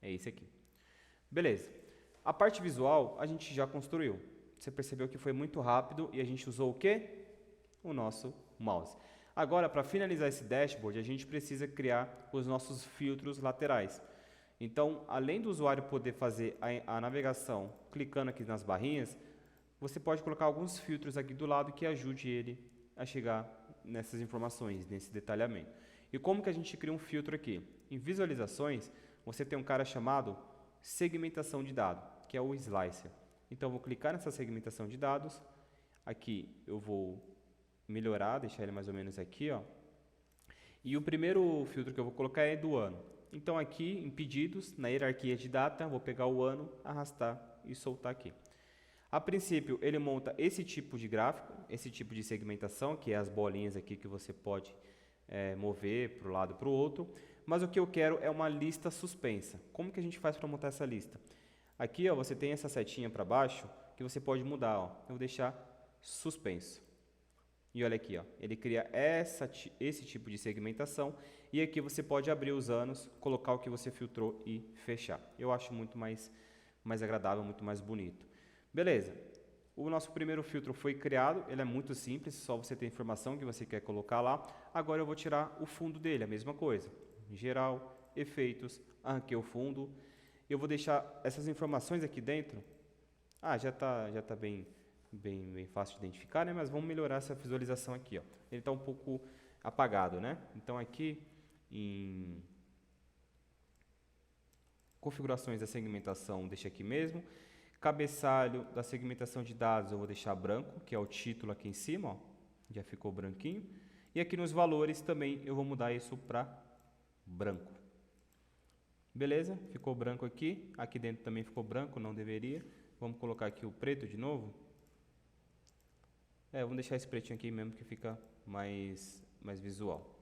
É esse aqui. Beleza. A parte visual a gente já construiu. Você percebeu que foi muito rápido e a gente usou o quê? O nosso mouse. Agora, para finalizar esse dashboard, a gente precisa criar os nossos filtros laterais. Então, além do usuário poder fazer a navegação clicando aqui nas barrinhas, você pode colocar alguns filtros aqui do lado que ajude ele a chegar nessas informações, nesse detalhamento. E como que a gente cria um filtro aqui? Em visualizações, você tem um cara chamado segmentação de dados, que é o slicer. Então, eu vou clicar nessa segmentação de dados. Aqui eu vou melhorar, deixar ele mais ou menos aqui, ó. E o primeiro filtro que eu vou colocar é do ano. Então aqui em pedidos, na hierarquia de data, vou pegar o ano, arrastar e soltar aqui. A princípio, ele monta esse tipo de gráfico, esse tipo de segmentação, que é as bolinhas aqui que você pode mover para um lado e para o outro. Mas o que eu quero é uma lista suspensa. Como que a gente faz para montar essa lista? Aqui ó, você tem essa setinha para baixo que você pode mudar. Ó. Eu vou deixar suspenso. E olha aqui, ó, ele cria esse tipo de segmentação. E aqui você pode abrir os anos, colocar o que você filtrou e fechar. Eu acho muito mais agradável, muito mais bonito. Beleza, o nosso primeiro filtro foi criado, ele é muito simples, só você ter a informação que você quer colocar lá. Agora eu vou tirar o fundo dele, a mesma coisa. Geral, efeitos, arranquei o fundo. Eu vou deixar essas informações aqui dentro. Já tá bem fácil de identificar, né? Mas vamos melhorar essa visualização aqui, ó. Ele está um pouco apagado, né? Então aqui em configurações da segmentação, deixa aqui mesmo. Cabeçalho da segmentação de dados eu vou deixar branco, que é o título aqui em cima, ó, já ficou branquinho. E aqui nos valores também eu vou mudar isso para branco. Beleza? Ficou branco aqui. Aqui dentro também ficou branco, não deveria. Vamos colocar aqui o preto de novo. Vamos deixar esse pretinho aqui mesmo que fica mais visual.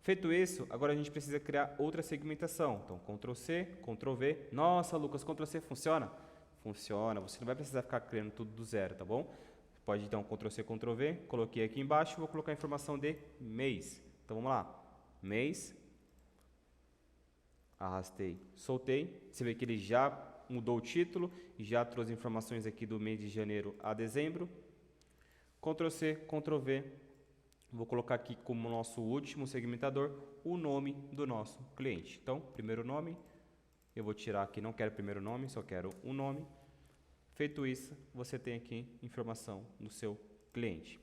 Feito isso, agora a gente precisa criar outra segmentação. Então, Ctrl C, Ctrl V. Nossa, Lucas, Ctrl C funciona? Funciona, você não vai precisar ficar criando tudo do zero, tá bom? Pode dar um Ctrl C, Ctrl V, coloquei aqui embaixo, vou colocar a informação de mês. Então vamos lá, mês, arrastei, soltei, você vê que ele já mudou o título, já trouxe informações aqui do mês de janeiro a dezembro. Ctrl C, Ctrl V, vou colocar aqui como nosso último segmentador o nome do nosso cliente. Então, primeiro nome. Eu vou tirar aqui, não quero primeiro nome, só quero um nome. Feito isso, você tem aqui informação do seu cliente.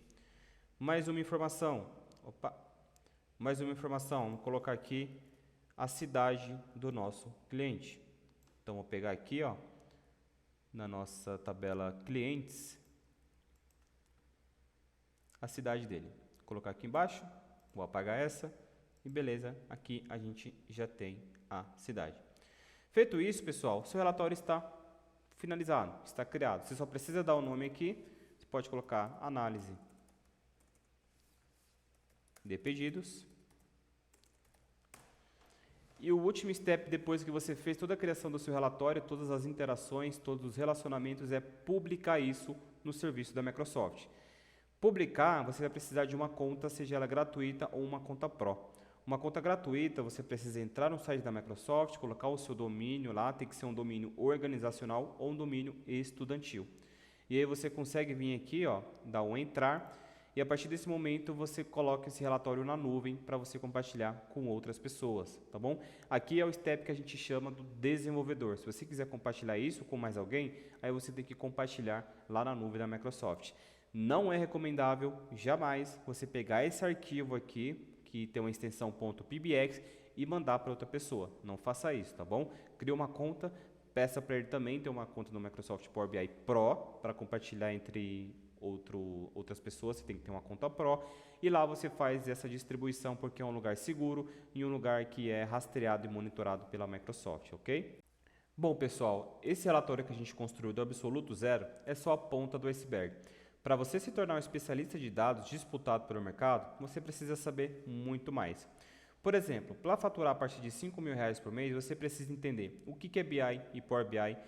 Mais uma informação. Vamos colocar aqui a cidade do nosso cliente. Então, vou pegar aqui, ó, na nossa tabela clientes, a cidade dele. Vou colocar aqui embaixo, vou apagar essa e beleza, aqui a gente já tem a cidade. Feito isso, pessoal, seu relatório está finalizado, está criado. Você só precisa dar o nome aqui, você pode colocar análise de pedidos. E o último step, depois que você fez toda a criação do seu relatório, todas as interações, todos os relacionamentos, é publicar isso no serviço da Microsoft. Publicar, você vai precisar de uma conta, seja ela gratuita ou uma conta Pro. Uma conta gratuita, você precisa entrar no site da Microsoft, colocar o seu domínio lá, tem que ser um domínio organizacional ou um domínio estudantil. E aí você consegue vir aqui, ó, dar um entrar, e a partir desse momento você coloca esse relatório na nuvem para você compartilhar com outras pessoas, tá bom? Aqui é o step que a gente chama do desenvolvedor. Se você quiser compartilhar isso com mais alguém, aí você tem que compartilhar lá na nuvem da Microsoft. Não é recomendável, jamais, você pegar esse arquivo aqui, que tem uma extensão .pbx, e mandar para outra pessoa. Não faça isso, tá bom? Crie uma conta, peça para ele também ter uma conta no Microsoft Power BI Pro, para compartilhar entre outras pessoas, você tem que ter uma conta Pro, e lá você faz essa distribuição, porque é um lugar seguro, e um lugar que é rastreado e monitorado pela Microsoft, ok? Bom, pessoal, esse relatório que a gente construiu do absoluto zero é só a ponta do iceberg. Para você se tornar um especialista de dados disputado pelo mercado, você precisa saber muito mais. Por exemplo, para faturar a partir de R$5.000 por mês, você precisa entender o que é BI e Power BI.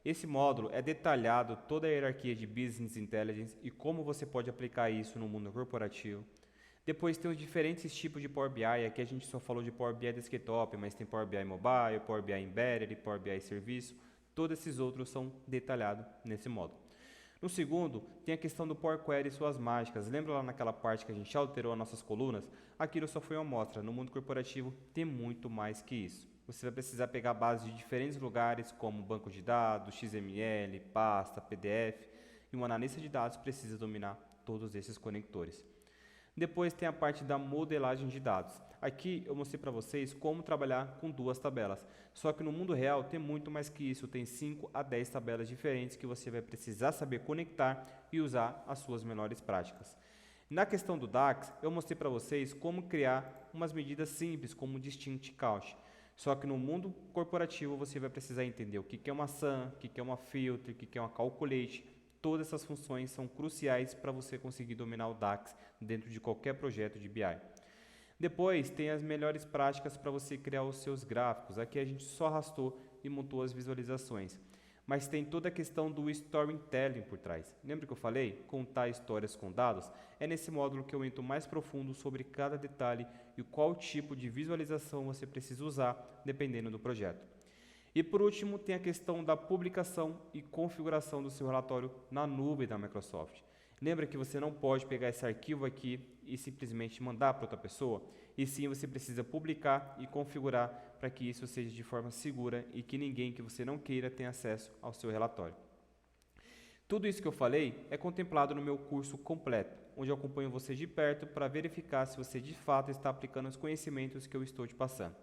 Esse módulo é detalhado toda a hierarquia de Business Intelligence e como você pode aplicar isso no mundo corporativo. Depois tem os diferentes tipos de Power BI, aqui a gente só falou de Power BI Desktop, mas tem Power BI Mobile, Power BI Embedded, Power BI Serviço, todos esses outros são detalhados nesse módulo. No segundo, tem a questão do Power Query e suas mágicas. Lembra lá naquela parte que a gente alterou as nossas colunas? Aquilo só foi uma amostra. No mundo corporativo tem muito mais que isso. Você vai precisar pegar bases de diferentes lugares, como banco de dados, XML, pasta, PDF, e um analista de dados precisa dominar todos esses conectores. Depois tem a parte da modelagem de dados. Aqui eu mostrei para vocês como trabalhar com duas tabelas. Só que no mundo real tem muito mais que isso. Tem 5 a 10 tabelas diferentes que você vai precisar saber conectar e usar as suas melhores práticas. Na questão do DAX, eu mostrei para vocês como criar umas medidas simples, como o Distinct Count. Só que no mundo corporativo você vai precisar entender o que é uma sum, o que é uma filter, o que é uma calculate. Todas essas funções são cruciais para você conseguir dominar o DAX dentro de qualquer projeto de BI. Depois tem as melhores práticas para você criar os seus gráficos. Aqui a gente só arrastou e montou as visualizações. Mas tem toda a questão do storytelling por trás. Lembra que eu falei? Contar histórias com dados? É nesse módulo que eu entro mais profundo sobre cada detalhe e qual tipo de visualização você precisa usar dependendo do projeto. E por último, tem a questão da publicação e configuração do seu relatório na nuvem da Microsoft. Lembra que você não pode pegar esse arquivo aqui e simplesmente mandar para outra pessoa? E sim, você precisa publicar e configurar para que isso seja de forma segura e que ninguém que você não queira tenha acesso ao seu relatório. Tudo isso que eu falei é contemplado no meu curso completo, onde eu acompanho você de perto para verificar se você de fato está aplicando os conhecimentos que eu estou te passando.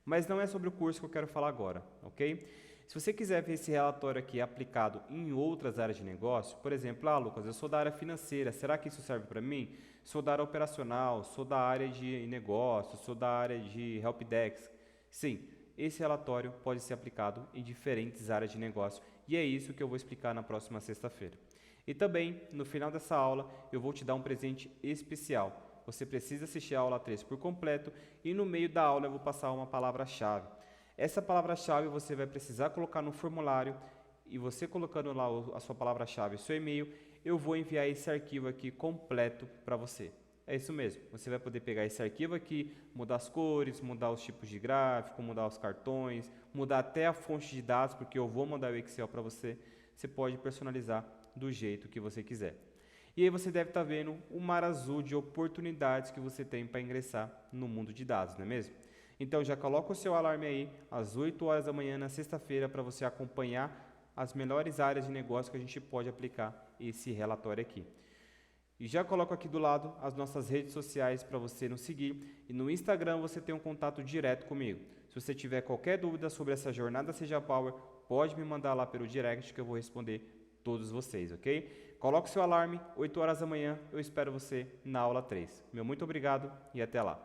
Mas não é sobre o curso que eu quero falar agora, ok? Se você quiser ver esse relatório aqui aplicado em outras áreas de negócio, por exemplo, Lucas, eu sou da área financeira, será que isso serve para mim? Sou da área operacional, sou da área de negócio, sou da área de helpdesk. Sim, esse relatório pode ser aplicado em diferentes áreas de negócio e é isso que eu vou explicar na próxima sexta-feira. E também, no final dessa aula, eu vou te dar um presente especial. Você precisa assistir a aula 3 por completo e no meio da aula eu vou passar uma palavra-chave. Essa palavra-chave você vai precisar colocar no formulário e você colocando lá a sua palavra-chave e seu e-mail, eu vou enviar esse arquivo aqui completo para você. É isso mesmo, você vai poder pegar esse arquivo aqui, mudar as cores, mudar os tipos de gráfico, mudar os cartões, mudar até a fonte de dados, porque eu vou mandar o Excel para você. Você pode personalizar do jeito que você quiser. E aí você deve estar vendo o mar azul de oportunidades que você tem para ingressar no mundo de dados, não é mesmo? Então já coloca o seu alarme aí às 8 horas da manhã na sexta-feira para você acompanhar as melhores áreas de negócio que a gente pode aplicar esse relatório aqui. E já coloco aqui do lado as nossas redes sociais para você nos seguir e no Instagram você tem um contato direto comigo. Se você tiver qualquer dúvida sobre essa jornada Seja Power, pode me mandar lá pelo direct que eu vou responder todos vocês, ok? Coloque o seu alarme, 8 horas da manhã, eu espero você na aula 3. Meu muito obrigado e até lá.